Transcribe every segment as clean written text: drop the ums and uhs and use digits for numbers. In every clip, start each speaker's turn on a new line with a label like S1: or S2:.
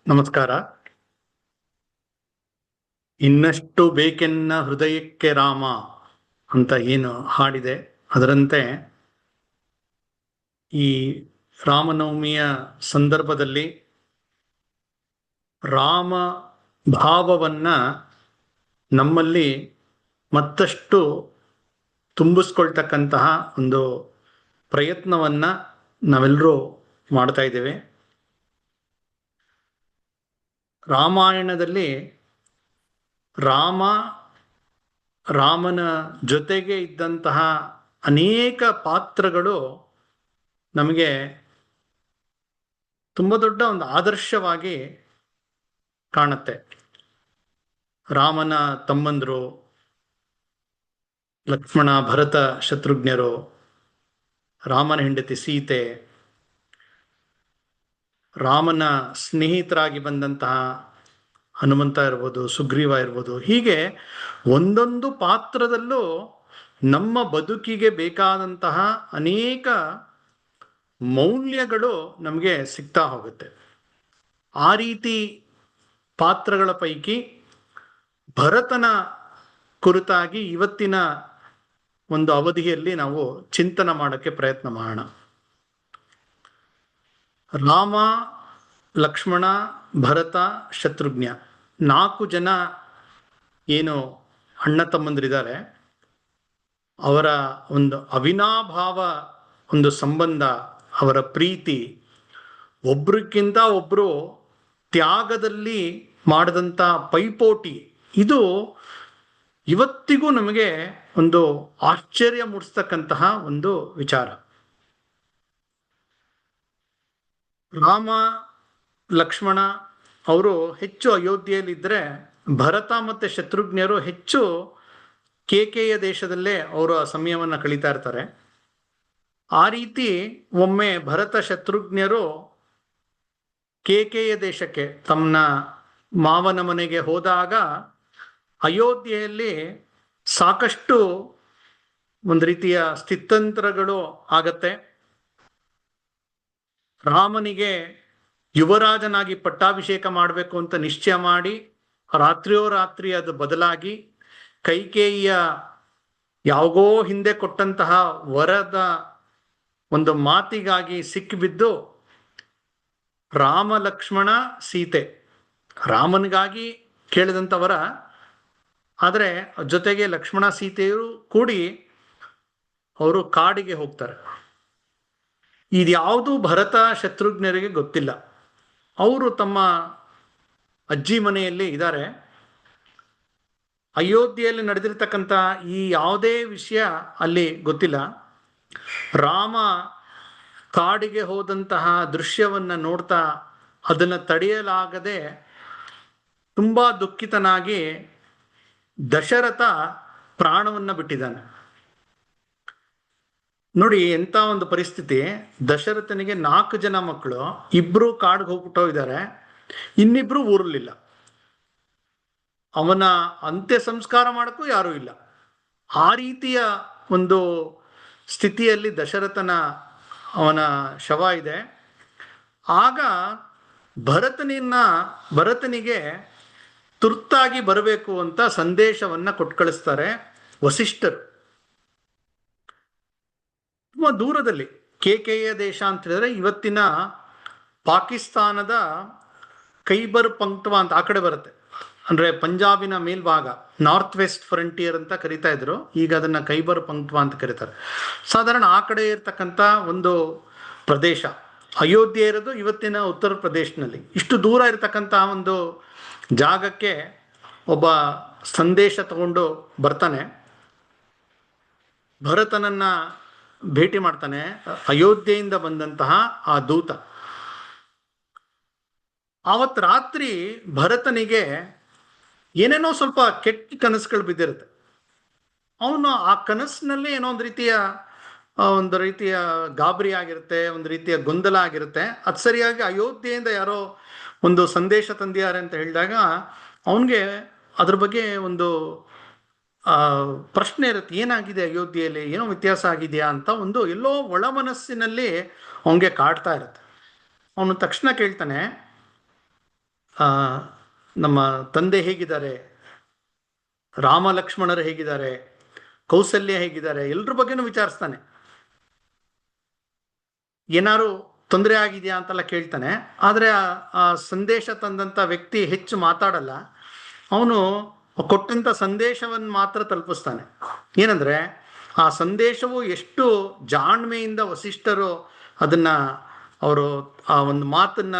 S1: ನಮಸ್ಕಾರ. ಇನ್ನಷ್ಟು ಬೇಕೆನ್ನ ಹೃದಯಕ್ಕೆ ರಾಮ ಅಂತ ಏನು ಹಾಡಿದೆ ಅದರಂತೆ ಈ ರಾಮನವಮಿಯ ಸಂದರ್ಭದಲ್ಲಿ ರಾಮ ಭಾವವನ್ನ ನಮ್ಮಲ್ಲಿ ಮತ್ತಷ್ಟು ತುಂಬಿಸ್ಕೊಳ್ತಕ್ಕಂತಹ ಒಂದು ಪ್ರಯತ್ನವನ್ನ ನಾವೆಲ್ಲರೂ ಮಾಡ್ತಾ ಇದ್ದೇವೆ. ರಾಮಾಯಣದಲ್ಲಿ ರಾಮನ ಜೊತೆಗೆ ಇದ್ದಂತಹ ಅನೇಕ ಪಾತ್ರಗಳು ನಮಗೆ ತುಂಬ ದೊಡ್ಡ ಒಂದು ಆದರ್ಶವಾಗಿ ಕಾಣುತ್ತೆ. ರಾಮನ ತಮ್ಮಂದರು ಲಕ್ಷ್ಮಣ, ಭರತ, ಶತ್ರುಘ್ನರು, ರಾಮನ ಹೆಂಡತಿ ಸೀತೆ, ರಾಮನ ಸ್ನೇಹಿತರಾಗಿ ಬಂದಂತಹ ಹನುಮಂತ ಇರ್ಬೋದು, ಸುಗ್ರೀವ ಇರ್ಬೋದು, ಹೀಗೆ ಒಂದೊಂದು ಪಾತ್ರದಲ್ಲೂ ನಮ್ಮ ಬದುಕಿಗೆ ಬೇಕಾದಂತಹ ಅನೇಕ ಮೌಲ್ಯಗಳು ನಮಗೆ ಸಿಗ್ತಾ ಹೋಗುತ್ತೆ. ಆ ರೀತಿ ಪಾತ್ರಗಳ ಪೈಕಿ ಭರತನ ಕುರಿತಾಗಿ ಇವತ್ತಿನ ಒಂದು ಅವಧಿಯಲ್ಲಿ ನಾವು ಚಿಂತನ ಮಾಡೋಕ್ಕೆ ಪ್ರಯತ್ನ ಮಾಡೋಣ. ರಾಮ, ಲಕ್ಷ್ಮಣ, ಭರತ, ಶತ್ರುಘ್ನ 4 ಜನ ಏನು ಅಣ್ಣ ತಮ್ಮಂದಿರಿದ್ದಾರೆ. ಅವರ ಒಂದು ಅವಿನಾಭಾವ ಒಂದು ಸಂಬಂಧ, ಅವರ ಪ್ರೀತಿ, ಒಬ್ರಿಗಿಂತ ಒಬ್ರು ತ್ಯಾಗದಲ್ಲಿ ಮಾಡಿದಂಥ ಪೈಪೋಟಿ, ಇದು ಇವತ್ತಿಗೂ ನಮಗೆ ಒಂದು ಆಶ್ಚರ್ಯ ಮೂಡಿಸ್ತಕ್ಕಂತಹ ಒಂದು ವಿಚಾರ. ರಾಮ, ಲಕ್ಷ್ಮಣ ಅವರು ಹೆಚ್ಚು ಅಯೋಧ್ಯೆಯಲ್ಲಿದ್ದರೆ, ಭರತ ಮತ್ತು ಶತ್ರುಘ್ನರು ಹೆಚ್ಚು ಕೇಕೆಯ ದೇಶದಲ್ಲೇ ಅವರು ಆ ಸಮಯವನ್ನು ಕಳೀತಾ ಇರ್ತಾರೆ. ಆ ರೀತಿ ಒಮ್ಮೆ ಭರತ ಶತ್ರುಘ್ನರು ಕೇಕೆಯ ದೇಶಕ್ಕೆ ತಮ್ಮ ಮಾವನ ಮನೆಗೆ ಹೋದಾಗ ಅಯೋಧ್ಯೆಯಲ್ಲಿ ಸಾಕಷ್ಟು ಒಂದು ರೀತಿಯ ಸ್ಥಿತ್ಯಂತರಗಳು ಆಗತ್ತೆ. ರಾಮನಿಗೆ ಯುವರಾಜನಾಗಿ ಪಟ್ಟಾಭಿಷೇಕ ಮಾಡಬೇಕು ಅಂತ ನಿಶ್ಚಯ ಮಾಡಿ ರಾತ್ರಿ ಅದು ಬದಲಾಗಿ ಕೈಕೇಯಿಯ ಯಾವಾಗೋ ಹಿಂದೆ ಕೊಟ್ಟಂತಹ ವರದ ಒಂದು ಮಾತಿಗಾಗಿ ಸಿಕ್ಕಿಬಿದ್ದು ರಾಮ, ಲಕ್ಷ್ಮಣ, ಸೀತೆ, ರಾಮನಿಗಾಗಿ ಕೇಳಿದಂಥವರ, ಆದರೆ ಜೊತೆಗೆ ಲಕ್ಷ್ಮಣ ಸೀತೆಯರು ಕೂಡಿ ಅವರು ಕಾಡಿಗೆ ಹೋಗ್ತಾರೆ. ಇದ್ಯಾವುದು ಭರತ ಶತ್ರುಘ್ನರಿಗೆ ಗೊತ್ತಿಲ್ಲ. ಅವರು ತಮ್ಮ ಅಜ್ಜಿ ಮನೆಯಲ್ಲಿ ಇದ್ದಾರೆ. ಅಯೋಧ್ಯೆಯಲ್ಲಿ ನಡೆದಿರ್ತಕ್ಕಂಥ ಈ ಯಾವುದೇ ವಿಷಯ ಅಲ್ಲಿ ಗೊತ್ತಿಲ್ಲ. ರಾಮ ಕಾಡಿಗೆ ಹೋದಂತಹ ದೃಶ್ಯವನ್ನು ನೋಡ್ತಾ ಅದನ್ನು ತಡೆಯಲಾಗದೆ ತುಂಬ ದುಃಖಿತನಾಗಿ ದಶರಥ ಪ್ರಾಣವನ್ನು ಬಿಟ್ಟಿದ್ದಾನೆ. ನೋಡಿ ಎಂಥ ಒಂದು ಪರಿಸ್ಥಿತಿ. ದಶರಥನಿಗೆ 4 ಜನ ಮಕ್ಕಳು, 2 ಕಾಡಿಗೆ ಹೋಗ್ಬಿಟ್ಟೋ ಇದ್ದಾರೆ, ಇನ್ನಿಬ್ರು ಊರಲ್ಲಿಲ್ಲ. ಅವನ ಅಂತ್ಯ ಸಂಸ್ಕಾರ ಮಾಡೋಕ್ಕೂ ಯಾರೂ ಇಲ್ಲ. ಆ ರೀತಿಯ ಒಂದು ಸ್ಥಿತಿಯಲ್ಲಿ ಅವನ ಶವ ಇದೆ. ಆಗ ಭರತನಿಗೆ ತುರ್ತಾಗಿ ಬರಬೇಕು ಅಂತ ಸಂದೇಶವನ್ನ ಕೊಟ್ಟು ಕಳಿಸ್ತಾರೆ ವಸಿಷ್ಠರು. ತುಂಬ ದೂರದಲ್ಲಿ ಕೇಕೆಯ ದೇಶ ಅಂತ ಹೇಳಿದ್ರೆ ಇವತ್ತಿನ ಪಾಕಿಸ್ತಾನದ ಖೈಬರ್ ಪಂಕ್ತವಾ ಅಂತ ಆ ಕಡೆ ಬರುತ್ತೆ. ಅಂದರೆ ಪಂಜಾಬಿನ ಮೇಲ್ಭಾಗ, ನಾರ್ತ್ ವೆಸ್ಟ್ ಫ್ರಂಟಿಯರ್ ಅಂತ ಕರಿತಾ ಇದ್ರು, ಈಗ ಅದನ್ನು ಖೈಬರ್ ಪಂಕ್ತವಾ ಅಂತ ಕರೀತಾರೆ. ಸಾಧಾರಣ ಆ ಕಡೆ ಇರ್ತಕ್ಕಂಥ ಒಂದು ಪ್ರದೇಶ. ಅಯೋಧ್ಯೆ ಇರೋದು ಇವತ್ತಿನ ಉತ್ತರ ಪ್ರದೇಶನಲ್ಲಿ. ಇಷ್ಟು ದೂರ ಇರತಕ್ಕಂಥ ಒಂದು ಜಾಗಕ್ಕೆ ಒಬ್ಬ ಸಂದೇಶ ತಗೊಂಡು ಬರ್ತಾನೆ. ಭರತನನ್ನ ಭೇಟಿ ಮಾಡ್ತಾನೆ, ಅಯೋಧ್ಯೆಯಿಂದ ಬಂದಂತಹ ಆ ದೂತ. ಆವತ್ತು ರಾತ್ರಿ ಭರತನಿಗೆ ಏನೇನೋ ಸ್ವಲ್ಪ ಕೆಟ್ಟ ಕನಸುಗಳು ಬಿದ್ದಿರುತ್ತೆ. ಅವನು ಆ ಕನಸಿನಲ್ಲಿ ಏನೋ ಒಂದು ರೀತಿಯ ಗಾಬರಿ ಆಗಿರುತ್ತೆ, ಒಂದು ರೀತಿಯ ಗೊಂದಲ ಆಗಿರುತ್ತೆ. ಅದು ಸರಿಯಾಗಿ ಅಯೋಧ್ಯೆಯಿಂದ ಯಾರೋ ಒಂದು ಸಂದೇಶ ತಂದಿದ್ದಾರೆ ಅಂತ ಹೇಳಿದಾಗ ಅವನಿಗೆ ಅದ್ರ ಬಗ್ಗೆ ಒಂದು ಪ್ರಶ್ನೆ ಇರುತ್ತೆ, ಏನಾಗಿದೆ ಅಯೋಧ್ಯೆಯಲ್ಲಿ, ಏನೋ ವ್ಯತ್ಯಾಸ ಆಗಿದೆಯಾ ಅಂತ ಒಂದು ಎಲ್ಲೋ ಒಳ ಮನಸ್ಸಿನಲ್ಲಿ ಅವನಿಗೆ ಕಾಡ್ತಾ ಇರುತ್ತೆ. ಅವನು ತಕ್ಷಣ ಕೇಳ್ತಾನೆ, ಆ, ನಮ್ಮ ತಂದೆ ಹೇಗಿದ್ದಾರೆ, ರಾಮ ಲಕ್ಷ್ಮಣರು ಹೇಗಿದ್ದಾರೆ, ಕೌಸಲ್ಯ ಹೇಗಿದ್ದಾರೆ, ಎಲ್ರ ಬಗ್ಗೆನೂ ವಿಚಾರಿಸ್ತಾನೆ. ಏನಾರು ತೊಂದರೆ ಆಗಿದೆಯಾ ಅಂತೆಲ್ಲ ಕೇಳ್ತಾನೆ. ಆದರೆ ಆ ಸಂದೇಶ ತಂದಂಥ ವ್ಯಕ್ತಿ ಹೆಚ್ಚು ಮಾತಾಡಲ್ಲ. ಅವನು ಕೊಟ್ಟಂಥ ಸಂದೇಶವನ್ನು ಮಾತ್ರ ತಲುಪಿಸ್ತಾನೆ. ಏನಂದ್ರೆ ಆ ಸಂದೇಶವು ಎಷ್ಟು ಜಾಣ್ಮೆಯಿಂದ ವಸಿಷ್ಠರು ಅದನ್ನ ಅವರು ಆ ಒಂದು ಮಾತನ್ನ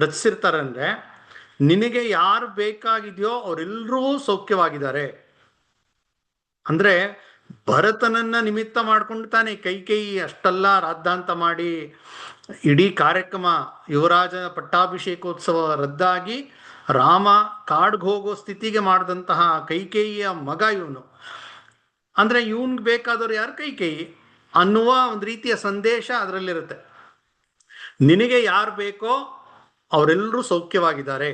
S1: ರಚಿಸಿರ್ತಾರೆ ಅಂದ್ರೆ, ನಿನಗೆ ಯಾರು ಬೇಕಾಗಿದೆಯೋ ಅವರೆಲ್ಲರೂ ಸೌಖ್ಯವಾಗಿದ್ದಾರೆ. ಅಂದ್ರೆ ಭರತನನ್ನ ನಿಮಿತ್ತ ಮಾಡ್ಕೊಂಡು ತಾನೆ ಕೈಕೇಯಿ ಅಷ್ಟೆಲ್ಲ ರಾದ್ದಾಂತ ಮಾಡಿ ಇಡೀ ಕಾರ್ಯಕ್ರಮ, ಯುವರಾಜ ಪಟ್ಟಾಭಿಷೇಕೋತ್ಸವ ರದ್ದಾಗಿ ರಾಮ ಕಾಡ್ಗೆ ಹೋಗೋ ಸ್ಥಿತಿಗೆ ಮಾಡಿದಂತಹ ಕೈಕೇಯಿಯ ಮಗ ಇವನು. ಅಂದ್ರೆ ಇವನ್ಗೆ ಬೇಕಾದವ್ರು ಯಾರು, ಕೈಕೇಯಿ ಅನ್ನುವ ಒಂದು ರೀತಿಯ ಸಂದೇಶ ಅದರಲ್ಲಿರುತ್ತೆ. ನಿನಗೆ ಯಾರು ಬೇಕೋ ಅವರೆಲ್ಲರೂ ಸೌಖ್ಯವಾಗಿದ್ದಾರೆ.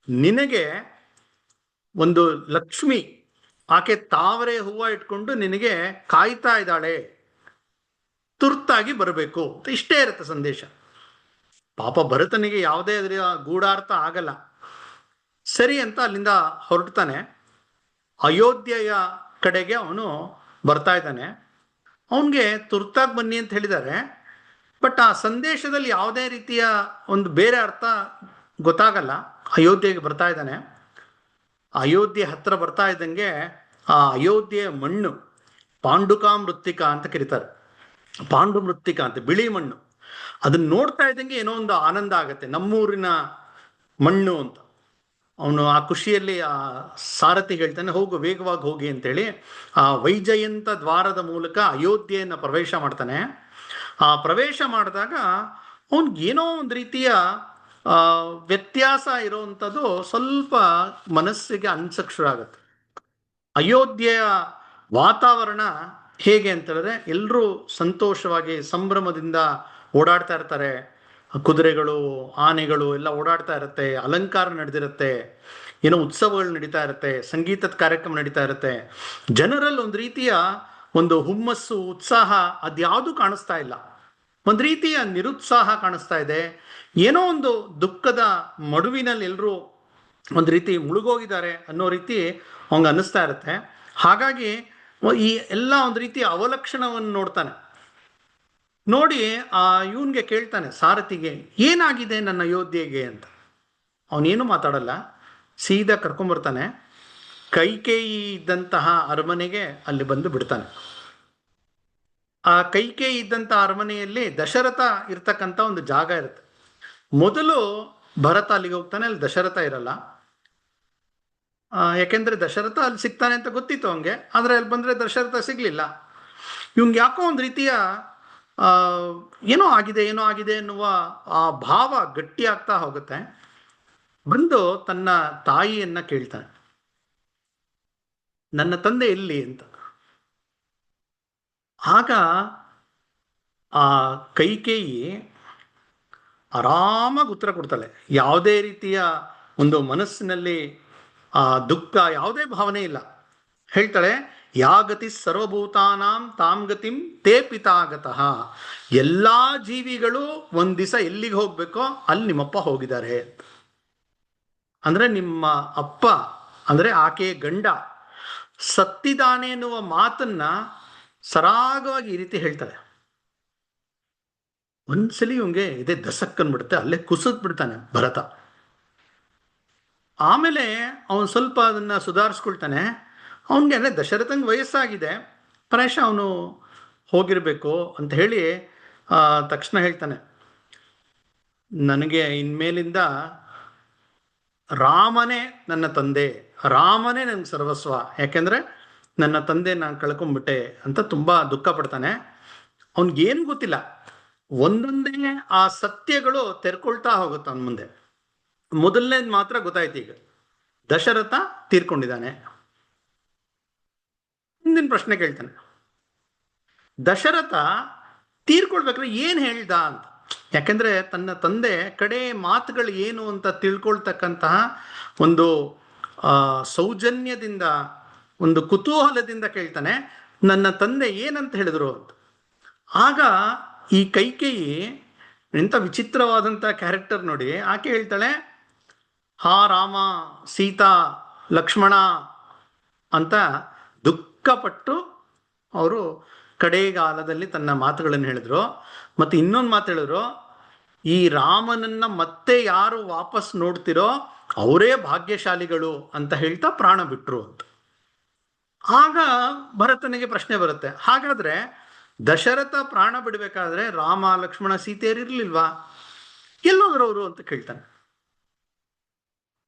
S1: ನಿನಗೆ ಒಂದು ಲಕ್ಷ್ಮಿ, ಆಕೆ ತಾವರೆ ಹೂವು ಇಟ್ಕೊಂಡು ನಿನಗೆ ಕಾಯ್ತಾ ಇದ್ದಾಳೆ, ತುರ್ತಾಗಿ ಬರಬೇಕು ಅಂತ ಇಷ್ಟೇ ಇರುತ್ತೆ ಸಂದೇಶ. ಪಾಪ ಭರತನಿಗೆ ಯಾವುದೇ ಅದರ ಗೂಢಾರ್ಥ ಆಗಲ್ಲ. ಸರಿ ಅಂತ ಅಲ್ಲಿಂದ ಹೊರಡ್ತಾನೆ. ಅಯೋಧ್ಯೆಯ ಕಡೆಗೆ ಅವನು ಬರ್ತಾ ಇದ್ದಾನೆ. ಅವನಿಗೆ ತುರ್ತಾಗಿ ಬನ್ನಿ ಅಂತ ಹೇಳಿದ್ದಾರೆ. ಬಟ್ ಆ ಸಂದೇಶದಲ್ಲಿ ಯಾವುದೇ ರೀತಿಯ ಒಂದು ಬೇರೆ ಅರ್ಥ ಗೊತ್ತಾಗಲ್ಲ. ಅಯೋಧ್ಯೆಗೆ ಬರ್ತಾ ಇದ್ದಾನೆ. ಅಯೋಧ್ಯೆ ಹತ್ರ ಬರ್ತಾ ಇದ್ದಂಗೆ ಆ ಅಯೋಧ್ಯೆಯ ಮಣ್ಣು ಪಾಂಡುಕಾ ಮೃತ್ತಿಕಾ ಅಂತ ಕರೀತಾರೆ. ಪಾಂಡು ಮೃತ್ತಿಕಾ ಅಂತ ಬಿಳಿ ಮಣ್ಣು. ಅದನ್ನ ನೋಡ್ತಾ ಇದ್ದಂಗೆ ಏನೋ ಒಂದು ಆನಂದ ಆಗತ್ತೆ, ನಮ್ಮೂರಿನ ಮಣ್ಣು ಅಂತ. ಅವನು ಆ ಖುಷಿಯಲ್ಲಿ ಆ ಸಾರಥಿ ಹೇಳ್ತಾನೆ, ಹೋಗು ವೇಗವಾಗಿ ಹೋಗಿ ಅಂತೇಳಿ ಆ ವೈಜಯಂತ ದ್ವಾರದ ಮೂಲಕ ಅಯೋಧ್ಯೆಯನ್ನು ಪ್ರವೇಶ ಮಾಡ್ತಾನೆ. ಆ ಪ್ರವೇಶ ಮಾಡಿದಾಗ ಅವನಿಗೇನೋ ಒಂದು ರೀತಿಯ ವ್ಯತ್ಯಾಸ ಇರೋವಂಥದ್ದು ಸ್ವಲ್ಪ ಮನಸ್ಸಿಗೆ ಅನ್ಸಕ್ ಶುರು ಆಗತ್ತೆ. ಅಯೋಧ್ಯೆಯ ವಾತಾವರಣ ಹೇಗೆ ಅಂತ ಹೇಳಿದ್ರೆ, ಎಲ್ಲರೂ ಸಂತೋಷವಾಗಿ ಸಂಭ್ರಮದಿಂದ ಓಡಾಡ್ತಾ ಇರ್ತಾರೆ. ಕುದುರೆಗಳು, ಆನೆಗಳು ಎಲ್ಲ ಓಡಾಡ್ತಾ ಇರುತ್ತೆ, ಅಲಂಕಾರ ನಡೆದಿರುತ್ತೆ, ಏನೋ ಉತ್ಸವಗಳು ನಡೀತಾ ಇರುತ್ತೆ, ಸಂಗೀತದ ಕಾರ್ಯಕ್ರಮ ನಡೀತಾ ಇರುತ್ತೆ. ಜನರಲ್ಲಿ ಒಂದು ರೀತಿಯ ಒಂದು ಹುಮ್ಮಸ್ಸು, ಉತ್ಸಾಹ ಅದ್ಯಾವುದು ಕಾಣಿಸ್ತಾ ಇಲ್ಲ. ಒಂದು ರೀತಿಯ ನಿರುತ್ಸಾಹ ಕಾಣಿಸ್ತಾ ಇದೆ. ಏನೋ ಒಂದು ದುಃಖದ ಮಡುವಿನಲ್ಲಿ ಎಲ್ಲರೂ ಒಂದು ರೀತಿ ಮುಳುಗೋಗಿದ್ದಾರೆ ಅನ್ನೋ ರೀತಿ ಅವಂಗೆ ಅನ್ನಿಸ್ತಾ ಇರುತ್ತೆ. ಹಾಗಾಗಿ ಈ ಎಲ್ಲ ಒಂದು ರೀತಿಯ ಅವಲಕ್ಷಣವನ್ನು ನೋಡ್ತಾನೆ. ನೋಡಿ ಆ ಇವನ್ಗೆ ಕೇಳ್ತಾನೆ, ಸಾರಥಿಗೆ, ಏನಾಗಿದೆ ನನ್ನ ಅಯೋಧ್ಯೆಗೆ ಅಂತ. ಅವನೇನು ಮಾತಾಡಲ್ಲ, ಸೀದಾ ಕರ್ಕೊಂಡ್ಬರ್ತಾನೆ. ಕೈಕೇಯಿ ಇದ್ದಂತಹ ಅರಮನೆಗೆ ಅಲ್ಲಿ ಬಂದು ಬಿಡ್ತಾನೆ. ಆ ಕೈಕೇಯಿ ಇದ್ದಂತಹ ಅರಮನೆಯಲ್ಲಿ ದಶರಥ ಇರ್ತಕ್ಕಂಥ ಒಂದು ಜಾಗ ಇರುತ್ತೆ. ಮೊದಲು ಭರತ ಅಲ್ಲಿಗೆ ಹೋಗ್ತಾನೆ, ಅಲ್ಲಿ ದಶರಥ ಇರಲ್ಲ. ಯಾಕೆಂದ್ರೆ ದಶರಥ ಅಲ್ಲಿ ಸಿಗ್ತಾನೆ ಅಂತ ಗೊತ್ತಿತ್ತು ಅವನಿಗೆ. ಆದ್ರೆ ಅಲ್ಲಿ ಬಂದ್ರೆ ದಶರಥ ಸಿಗ್ಲಿಲ್ಲ. ಇವಂಗೆ ಯಾಕೋ ಒಂದು ರೀತಿಯ ಏನೋ ಆಗಿದೆ ಎನ್ನುವ ಆ ಭಾವ ಗಟ್ಟಿ ಆಗ್ತಾ ಹೋಗುತ್ತೆ. ಬಂದು ತನ್ನ ತಾಯಿಯನ್ನ ಕೇಳ್ತಾನೆ, ನನ್ನ ತಂದೆ ಎಲ್ಲಿ ಅಂತ. ಆಗ ಆ ಕೈಕೇಯಿ ಆರಾಮಾಗಿ ಉತ್ತರ ಕೊಡ್ತಾಳೆ. ಯಾವುದೇ ರೀತಿಯ ಒಂದು ಮನಸ್ಸಿನಲ್ಲಿ ಆ ದುಃಖ, ಯಾವುದೇ ಭಾವನೆ ಇಲ್ಲ. ಹೇಳ್ತಾಳೆ, ಯಾಗತಿ ಸರ್ವಭೂತಾನಾಂ ತಾಂ ಗತಿಂ ತೇ ಪಿತಾಗತಃ. ಎಲ್ಲಾ ಜೀವಿಗಳು ಒಂದ್ ದಿವಸ ಎಲ್ಲಿಗೆ ಹೋಗ್ಬೇಕೋ ಅಲ್ಲಿ ನಿಮ್ಮಪ್ಪ ಹೋಗಿದ್ದಾರೆ. ಅಂದ್ರೆ ನಿಮ್ಮ ಅಪ್ಪ ಅಂದ್ರೆ ಆಕೆ ಗಂಡ ಸತ್ತಿದಾನೆ ಎನ್ನುವ ಮಾತನ್ನ ಸರಾಗವಾಗಿ ಈ ರೀತಿ ಹೇಳ್ತಾಳೆ. ಒಂದ್ಸಲಿ ಇವಂಗೆ ಇದೇ ದಸಕ್ಕನ್ಬಿಡುತ್ತೆ, ಅಲ್ಲೇ ಕುಸಿದ್ ಬಿಡ್ತಾನೆ ಭರತ. ಆಮೇಲೆ ಅವನು ಸ್ವಲ್ಪ ಅದನ್ನ ಸುಧಾರಿಸ್ಕೊಳ್ತಾನೆ. ಅವನಿಗೆ ಅಂದರೆ ದಶರಥಂಗೆ ವಯಸ್ಸಾಗಿದೆ, ಪ್ರಾಯಶಃ ಅವನು ಹೋಗಿರಬೇಕು ಅಂತ ಹೇಳಿ ತಕ್ಷಣ ಹೇಳ್ತಾನೆ, ನನಗೆ ಇನ್ಮೇಲಿಂದ ರಾಮನೇ ನನ್ನ ತಂದೆ, ರಾಮನೇ ನನಗೆ ಸರ್ವಸ್ವ, ಯಾಕೆಂದರೆ ನನ್ನ ತಂದೆ ನಾನು ಕಳ್ಕೊಂಡ್ಬಿಟ್ಟೆ ಅಂತ ತುಂಬ ದುಃಖ ಪಡ್ತಾನೆ. ಅವನಿಗೇನು ಗೊತ್ತಿಲ್ಲ, ಒಂದೊಂದೇ ಆ ಸತ್ಯಗಳು ತೆರ್ಕೊಳ್ತಾ ಹೋಗುತ್ತೆ ಅವನ ಮುಂದೆ. ಮೊದಲನೇದು ಮಾತ್ರ ಗೊತ್ತಾಯ್ತು, ಈಗ ದಶರಥ ತೀರ್ಕೊಂಡಿದ್ದಾನೆ. ಮುಂದಿನ ಪ್ರಶ್ನೆ ಕೇಳ್ತಾನೆ, ದಶರಥ ತೀರ್ಕೊಳ್ಬೇಕಾದ್ರೆ ಏನು ಹೇಳ್ದ ಅಂತ. ಯಾಕೆಂದ್ರೆ ತನ್ನ ತಂದೆ ಕಡೆ ಮಾತುಗಳು ಏನು ಅಂತ ತಿಳ್ಕೊಳ್ತಕ್ಕಂತಹ ಒಂದು ಸೌಜನ್ಯದಿಂದ, ಒಂದು ಕುತೂಹಲದಿಂದ ಕೇಳ್ತಾನೆ, ನನ್ನ ತಂದೆ ಏನಂತ ಹೇಳಿದ್ರು ಅಂತ. ಆಗ ಈ ಕೈಕೇಯಿ ಇಂಥ ವಿಚಿತ್ರವಾದಂಥ ಕ್ಯಾರೆಕ್ಟರ್ ನೋಡಿ. ಆಕೆ ಹೇಳ್ತಾಳೆ, ಹಾ ರಾಮ, ಸೀತಾ, ಲಕ್ಷ್ಮಣ ಅಂತ ದುಃಖಪಟ್ಟು ಅವರು ಕಡೆಗಾಲದಲ್ಲಿ ತನ್ನ ಮಾತುಗಳನ್ನು ಹೇಳಿದ್ರು. ಮತ್ತು ಇನ್ನೊಂದು ಮಾತು ಹೇಳಿದ್ರು, ಈ ರಾಮನನ್ನ ಮತ್ತೆ ಯಾರು ವಾಪಸ್ ನೋಡ್ತಿರೋ ಅವರೇ ಭಾಗ್ಯಶಾಲಿಗಳು ಅಂತ ಹೇಳ್ತಾ ಪ್ರಾಣ ಬಿಟ್ರು ಅಂತ. ಆಗ ಭರತನಿಗೆ ಪ್ರಶ್ನೆ ಬರುತ್ತೆ, ಹಾಗಾದ್ರೆ ದಶರಥ ಪ್ರಾಣ ಬಿಡಬೇಕಾದ್ರೆ ರಾಮ, ಲಕ್ಷ್ಮಣ, ಸೀತೆಯರಿರ್ಲಿಲ್ವಾ, ಎಲ್ಲೋದ್ರವರು ಅಂತ ಕೇಳ್ತಾನೆ.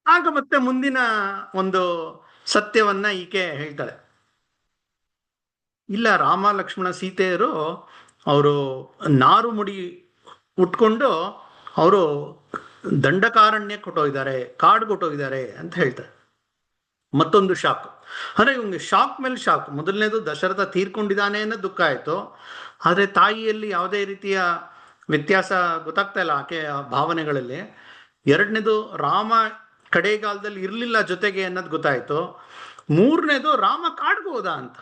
S1: ಆಗ ಮತ್ತೆ ಮುಂದಿನ ಒಂದು ಸತ್ಯವನ್ನ ಈಕೆ ಹೇಳ್ತಾಳೆ, ಇಲ್ಲ, ರಾಮ, ಲಕ್ಷ್ಮಣ, ಸೀತೆಯರು ಅವರು ನಾರು ಮುಡಿ ಉಟ್ಕೊಂಡು ಅವರು ದಂಡಕಾರಣ್ಯ ಕೊಟ್ಟೋಗಿದ್ದಾರೆ, ಕಾಡು ಕೊಟ್ಟೋಗಿದ್ದಾರೆ ಅಂತ ಹೇಳ್ತಾರೆ. ಮತ್ತೊಂದು ಶಾಕ್, ಅಂದ್ರೆ ಇವಂಗೆ ಶಾಕ್ ಮೇಲೆ ಶಾಕ್. ಮೊದಲನೇದು ದಶರಥ ತೀರ್ಕೊಂಡಿದ್ದಾನೆ ಅನ್ನೋ ದುಃಖ ಆಯ್ತು, ಆದ್ರೆ ತಾಯಿಯಲ್ಲಿ ಯಾವುದೇ ರೀತಿಯ ವ್ಯತ್ಯಾಸ ಗೊತ್ತಾಗ್ತಾ ಇಲ್ಲ ಆಕೆಯ ಭಾವನೆಗಳಲ್ಲಿ. ಎರಡನೇದು ರಾಮ ಕಡೆಗಾಲದಲ್ಲಿ ಇರಲಿಲ್ಲ ಜೊತೆಗೆ ಅನ್ನೋದು ಗೊತ್ತಾಯ್ತು. ಮೂರನೇದು ರಾಮ ಕಾಡ್ಗೆ ಹೋದ ಅಂತ.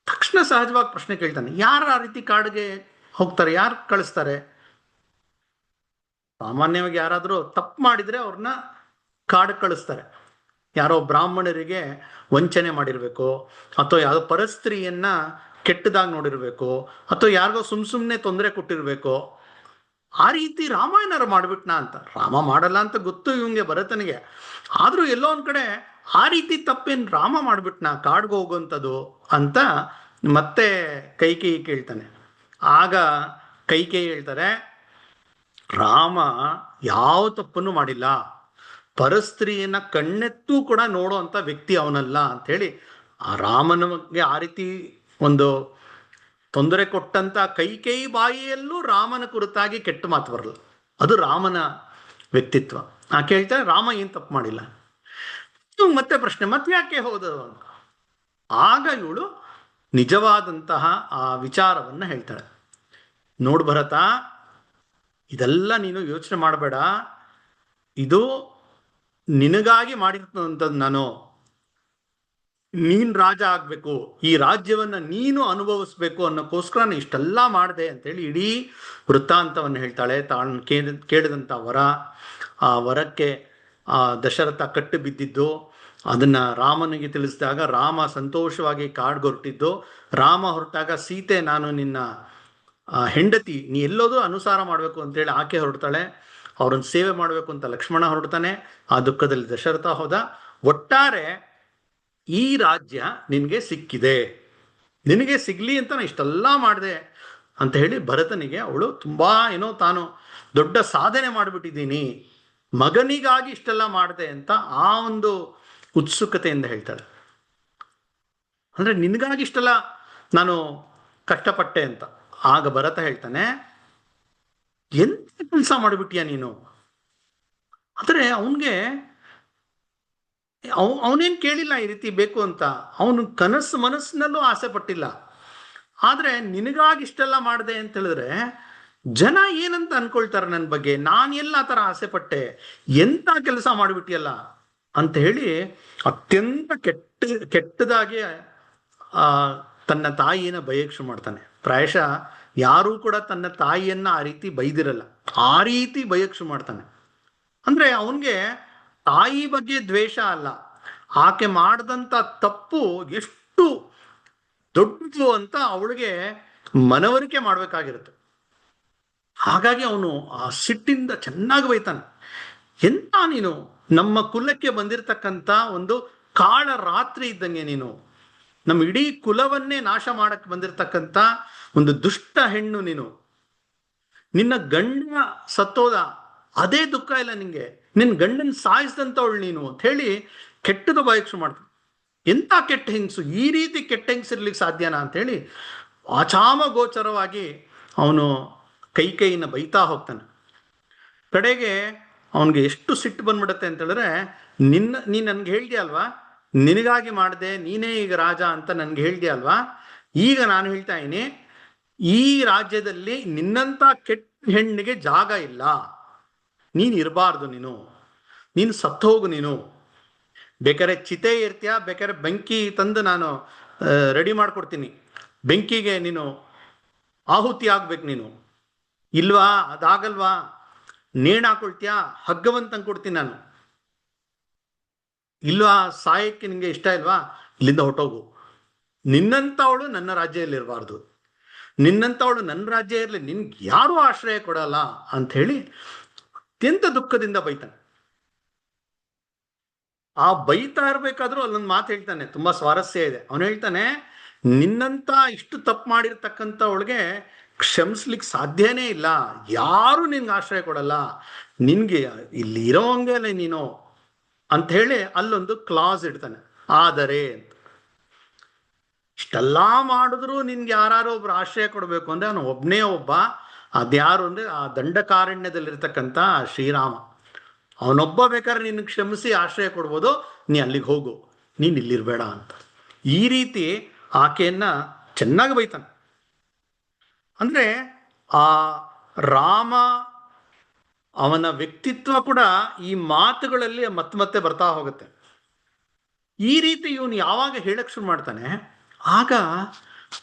S1: ತಕ್ಷಣ ಸಹಜವಾಗಿ ಪ್ರಶ್ನೆ ಕೇಳ್ತಾನೆ, ಯಾರು ಆ ರೀತಿ ಕಾಡಿಗೆ ಹೋಗ್ತಾರೆ, ಯಾರು ಕಳಿಸ್ತಾರೆ? ಸಾಮಾನ್ಯವಾಗಿ ಯಾರಾದರೂ ತಪ್ಪು ಮಾಡಿದ್ರೆ ಅವ್ರನ್ನ ಕಾಡಿಗೆ ಕಳಿಸ್ತಾರೆ. ಯಾರೋ ಬ್ರಾಹ್ಮಣರಿಗೆ ವಂಚನೆ ಮಾಡಿರ್ಬೇಕು, ಅಥವಾ ಯಾವುದೋ ಪರಸ್ತ್ರೀಯನ್ನ ಕೆಟ್ಟದಾಗಿ ನೋಡಿರ್ಬೇಕು, ಅಥವಾ ಯಾರಿಗೋ ಸುಮ್ಮನೆ ತೊಂದರೆ ಕೊಟ್ಟಿರ್ಬೇಕು. ಆ ರೀತಿ ರಾಮ ಏನಾರು ಮಾಡ್ಬಿಟ್ನಾ ಅಂತ. ರಾಮ ಮಾಡಲ್ಲ ಅಂತ ಗೊತ್ತು ಇವಂಗೆ, ಭರತನಿಗೆ. ಆದ್ರೂ ಎಲ್ಲೋ ಒಂದ್ ಕಡೆ ಆ ರೀತಿ ತಪ್ಪೇನು ರಾಮ ಮಾಡ್ಬಿಟ್ನಾ ಕಾಡ್ಗೆ ಹೋಗುವಂಥದ್ದು ಅಂತ ಮತ್ತೆ ಕೈಕೇಯಿ ಕೇಳ್ತಾನೆ. ಆಗ ಕೈಕೇಯಿ ಹೇಳ್ತಾರೆ, ರಾಮ ಯಾವ ತಪ್ಪನ್ನು ಮಾಡಿಲ್ಲ, ಪರಸ್ತ್ರೀಯನ್ನ ಕಣ್ಣೆತ್ತೂ ಕೂಡ ನೋಡೋ ಅಂತ ವ್ಯಕ್ತಿ ಅವನಲ್ಲ ಅಂತ ಹೇಳಿ, ಆ ರಾಮನಿಗೆ ಆ ರೀತಿ ಒಂದು ತೊಂದರೆ ಕೊಟ್ಟಂತ ಕೈಕೇಯಿ ಬಾಯಿಯಲ್ಲೂ ರಾಮನ ಕುರಿತಾಗಿ ಕೆಟ್ಟ ಮಾತು ಬರಲ್ಲ. ಅದು ರಾಮನ ವ್ಯಕ್ತಿತ್ವ. ಕೇಳ್ತಾರೆ, ರಾಮ ಏನ್ ತಪ್ಪು ಮಾಡಿಲ್ಲ. ಮತ್ತೆ ಪ್ರಶ್ನೆ, ಮತ್ತೆ ಯಾಕೆ ಹೋದ? ಆಗ ಇವಳು ನಿಜವಾದಂತಹ ಆ ವಿಚಾರವನ್ನ ಹೇಳ್ತಾಳೆ. ನೋಡು ಭರತ, ಇದೆಲ್ಲ ನೀನು ಯೋಚನೆ ಮಾಡಬೇಡ, ಇದು ನಿನಗಾಗಿ ಮಾಡಿರ್ತಂಥದ್ದು. ನಾನು, ನೀನ್ ರಾಜ ಆಗ್ಬೇಕು, ಈ ರಾಜ್ಯವನ್ನ ನೀನು ಅನುಭವಿಸ್ಬೇಕು ಅನ್ನೋಕ್ಕೋಸ್ಕರ ನಾನು ಇಷ್ಟೆಲ್ಲ ಮಾಡಿದೆ ಅಂತೇಳಿ ಇಡೀ ವೃತ್ತಾಂತವನ್ನು ಹೇಳ್ತಾಳೆ. ತಾನು ಕೇಳಿದಂಥ ವರ, ಆ ವರಕ್ಕೆ ದಶರಥ ಕಟ್ಟು ಬಿದ್ದಿದ್ದು, ಅದನ್ನ ರಾಮನಿಗೆ ತಿಳಿಸಿದಾಗ ರಾಮ ಸಂತೋಷವಾಗಿ ಕಾಡ್ಗೆ ಹೊರಟಿದ್ದು. ರಾಮ ಹೊರಟಾಗ ಸೀತೆ, ನಾನು ನಿನ್ನ ಹೆಂಡತಿ, ನೀ ಎಲ್ಲೋದು ಅನುಸಾರ ಮಾಡಬೇಕು ಅಂತೇಳಿ ಆಕೆ ಹೊರಡ್ತಾಳೆ. ಅವ್ರನ್ನ ಸೇವೆ ಮಾಡಬೇಕು ಅಂತ ಲಕ್ಷ್ಮಣ ಹೊರಡ್ತಾನೆ. ಆ ದುಃಖದಲ್ಲಿ ದಶರಥ ಹೋದ. ಒಟ್ಟಾರೆ ಈ ರಾಜ್ಯ ನಿನಗೆ ಸಿಕ್ಕಿದೆ, ನಿನಗೆ ಸಿಗ್ಲಿ ಅಂತ ನಾನು ಇಷ್ಟೆಲ್ಲ ಮಾಡಿದೆ ಅಂತ ಹೇಳಿ ಭರತನಿಗೆ ಅವಳು ತುಂಬಾ ಏನೋ ತಾನು ದೊಡ್ಡ ಸಾಧನೆ ಮಾಡಿಬಿಟ್ಟಿದ್ದೀನಿ, ಮಗನಿಗಾಗಿ ಇಷ್ಟೆಲ್ಲ ಮಾಡಿದೆ ಅಂತ ಆ ಒಂದು ಉತ್ಸುಕತೆಯಿಂದ ಹೇಳ್ತಾಳೆ. ಅಂದ್ರೆ ನಿನಗಾಗಿ ಇಷ್ಟೆಲ್ಲ ನಾನು ಕಷ್ಟಪಟ್ಟೆ ಅಂತ. ಆಗ ಭರತ ಹೇಳ್ತಾನೆ, ಎಂತ ಕೆಲಸ ಮಾಡಿಬಿಟ್ಟಿಯ ನೀನು? ಆದ್ರೆ ಅವನ್ಗೆ ಅವನೇನ್ ಕೇಳಿಲ್ಲ ಈ ರೀತಿ ಬೇಕು ಅಂತ, ಅವನು ಮನಸ್ಸಿನಲ್ಲೂ ಆಸೆ ಪಟ್ಟಿಲ್ಲ. ಆದ್ರೆ ನಿನಗಾಗಿ ಇಷ್ಟೆಲ್ಲ ಮಾಡಿದೆ ಅಂತ ಹೇಳಿದ್ರೆ ಜನ ಏನಂತ ಅನ್ಕೊಳ್ತಾರೆ ನನ್ನ ಬಗ್ಗೆ, ನಾನು ಎಲ್ಲ ಆ ಥರ ಆಸೆ ಪಟ್ಟೆ, ಎಂತ ಕೆಲಸ ಮಾಡಿಬಿಟ್ಟಿಯಲ್ಲ ಅಂತ ಹೇಳಿ ಅತ್ಯಂತ ಕೆಟ್ಟದಾಗಿ ತನ್ನ ತಾಯಿಯನ್ನ ಬೈಯಕ್ಕೆ ಶುರು ಮಾಡ್ತಾನೆ. ಪ್ರಾಯಶಃ ಯಾರೂ ಕೂಡ ತನ್ನ ತಾಯಿಯನ್ನ ಆ ರೀತಿ ಬೈದಿರಲ್ಲ, ಆ ರೀತಿ ಬೈಯಕ್ಕೆ ಶುರು ಮಾಡ್ತಾನೆ. ಅಂದ್ರೆ ಅವನ್ಗೆ ತಾಯಿ ಬಗ್ಗೆ ದ್ವೇಷ ಅಲ್ಲ, ಆಕೆ ಮಾಡಿದಂಥ ತಪ್ಪು ಎಷ್ಟು ದೊಡ್ಡದು ಅಂತ ಅವಳಿಗೆ ಮನವರಿಕೆ ಮಾಡ್ಬೇಕಾಗಿರುತ್ತೆ. ಹಾಗಾಗಿ ಅವನು ಆ ಸಿಟ್ಟಿಂದ ಚೆನ್ನಾಗಿ ಬೈತಾನೆ. ಎಂತ ನೀನು, ನಮ್ಮ ಕುಲಕ್ಕೆ ಬಂದಿರತಕ್ಕಂಥ ಒಂದು ಕಾಳ ರಾತ್ರಿ ಇದ್ದಂಗೆ ನೀನು, ನಮ್ಮ ಇಡೀ ಕುಲವನ್ನೇ ನಾಶ ಮಾಡಕ್ಕೆ ಬಂದಿರತಕ್ಕಂಥ ಒಂದು ದುಷ್ಟ ಹೆಣ್ಣು ನೀನು. ನಿನ್ನ ಗಂಡ ಸತ್ತೋದ, ಅದೇ ದುಃಖ ಇಲ್ಲ ನಿಂಗೆ, ನಿನ್ನ ಗಂಡನ್ ಸಾಯಿಸಿದಂಥವಳು ನೀನು ಅಂತ ಹೇಳಿ ಕೆಟ್ಟದ ಬಾಯಕ್ಷು ಮಾಡ್ತಾನೆ. ಎಂಥ ಕೆಟ್ಟ ಹೆಂಗಸು, ಈ ರೀತಿ ಕೆಟ್ಟ ಹೆಂಗಸಿರ್ಲಿಕ್ಕೆ ಸಾಧ್ಯನಾ ಅಂತ ಹೇಳಿ ವಾಚಾಮ ಗೋಚರವಾಗಿ ಅವನು ಕೈಕೇಯಿನ ಬೈತಾ ಹೋಗ್ತಾನೆ. ಕಡೆಗೆ ಅವನಿಗೆ ಎಷ್ಟು ಸಿಟ್ಟು ಬಂದ್ಬಿಡತ್ತೆ ಅಂತ ಹೇಳಿದ್ರೆ, ನೀನ್ ನನ್ಗೆ ಹೇಳ್ದೆ ಅಲ್ವಾ, ನಿನಗಾಗಿ ಮಾಡಿದೆ, ನೀನೇ ಈಗ ರಾಜ ಅಂತ ನನ್ಗೆ ಹೇಳ್ದೆ ಅಲ್ವಾ, ಈಗ ನಾನು ಹೇಳ್ತಾ ಇದ್ದೀನಿ, ಈ ರಾಜ್ಯದಲ್ಲಿ ನಿನ್ನಂತ ಕೆಟ್ಟ ಹೆಣ್ಣಿಗೆ ಜಾಗ ಇಲ್ಲ, ನೀನ್ ಇರಬಾರ್ದು, ನೀನು ಸತ್ತೋಗು, ನೀನು ಬೇಕಾರೆ ಚಿತೆ ಇರ್ತೀಯ, ಬೇಕಾದ್ರೆ ಬೆಂಕಿ ತಂದು ನಾನು ರೆಡಿ ಮಾಡ್ಕೊಡ್ತೀನಿ, ಬೆಂಕಿಗೆ ನೀನು ಆಹುತಿ ಆಗ್ಬೇಕು ನೀನು, ಇಲ್ವಾ, ಅದಾಗಲ್ವಾ, ನೇಣು ಹಾಕೊಳ್ತೀಯಾ, ಹಗ್ಗವಂತ ಕೊಡ್ತೀನಿ ನಾನು. ಇಲ್ವಾ, ಸಾಯಕ್ಕೆ ನಿಂಗೆ ಇಷ್ಟ ಇಲ್ವಾ, ಇಲ್ಲಿಂದ ಹೊಟ್ಟೋಗು. ನಿನ್ನಂಥವಳು ನನ್ನ ರಾಜ್ಯದಲ್ಲಿ ಇರಬಾರ್ದು, ನಿನ್ನಂಥವಳು ನನ್ನ ರಾಜ್ಯ ಇರಲಿ, ನಿನ್ಗೆ ಯಾರೂ ಆಶ್ರಯ ಕೊಡಲ್ಲ ಅಂತ ಹೇಳಿ ಅತ್ಯಂತ ದುಃಖದಿಂದ ಬೈತಾನೆ. ಆ ಬೈತಾ ಇರ್ಬೇಕಾದ್ರೂ ಅಲ್ಲೊಂದು ಮಾತು ಹೇಳ್ತಾನೆ, ತುಂಬಾ ಸ್ವಾರಸ್ಯ ಇದೆ. ಅವನು ಹೇಳ್ತಾನೆ, ನಿನ್ನಂತ ಇಷ್ಟು ತಪ್ಪು ಮಾಡಿರ್ತಕ್ಕಂಥ ಅವಳಿಗೆ ಕ್ಷಮಿಸ್ಲಿಕ್ಕೆ ಸಾಧ್ಯನೇ ಇಲ್ಲ, ಯಾರು ನಿನ್ಗೆ ಆಶ್ರಯ ಕೊಡಲ್ಲ, ನಿನ್ಗೆ ಇಲ್ಲಿ ಇರೋಂಗೆ ನೀನು ಅಂತ ಹೇಳಿ ಅಲ್ಲೊಂದು ಕ್ಲಾಸ್ ಇಡ್ತಾನೆ. ಆದರೆ ಇಷ್ಟೆಲ್ಲ ಮಾಡಿದ್ರು ನಿನ್ಗೆ ಯಾರು ಒಬ್ರು ಆಶ್ರಯ ಕೊಡಬೇಕು ಅಂದ್ರೆ ಅವನು ಒಬ್ಬನೇ ಒಬ್ಬ. ಅದ್ಯಾರು ಅಂದ್ರೆ ಆ ದಂಡಕಾರಣ್ಯದಲ್ಲಿರ್ತಕ್ಕಂಥ ಶ್ರೀರಾಮ. ಅವನೊಬ್ಬ ಬೇಕಾದ್ರೆ ನಿನ್ನ ಕ್ಷಮಿಸಿ ಆಶ್ರಯ ಕೊಡ್ಬೋದು, ನೀ ಅಲ್ಲಿಗೆ ಹೋಗು, ನೀನು ಇಲ್ಲಿರ್ಬೇಡ ಅಂತ. ಈ ರೀತಿ ಆಕೆಯನ್ನ ಚೆನ್ನಾಗಿ ಬೈತಾನೆ. ಅಂದ್ರೆ ಆ ರಾಮ ಅವನ ವ್ಯಕ್ತಿತ್ವ ಕೂಡ ಈ ಮಾತುಗಳಲ್ಲಿ ಮತ್ತೆ ಬರ್ತಾ ಹೋಗುತ್ತೆ. ಈ ರೀತಿ ಇವನು ಯಾವಾಗ ಹೇಳಕ್ ಶುರು ಮಾಡ್ತಾನೆ, ಆಗ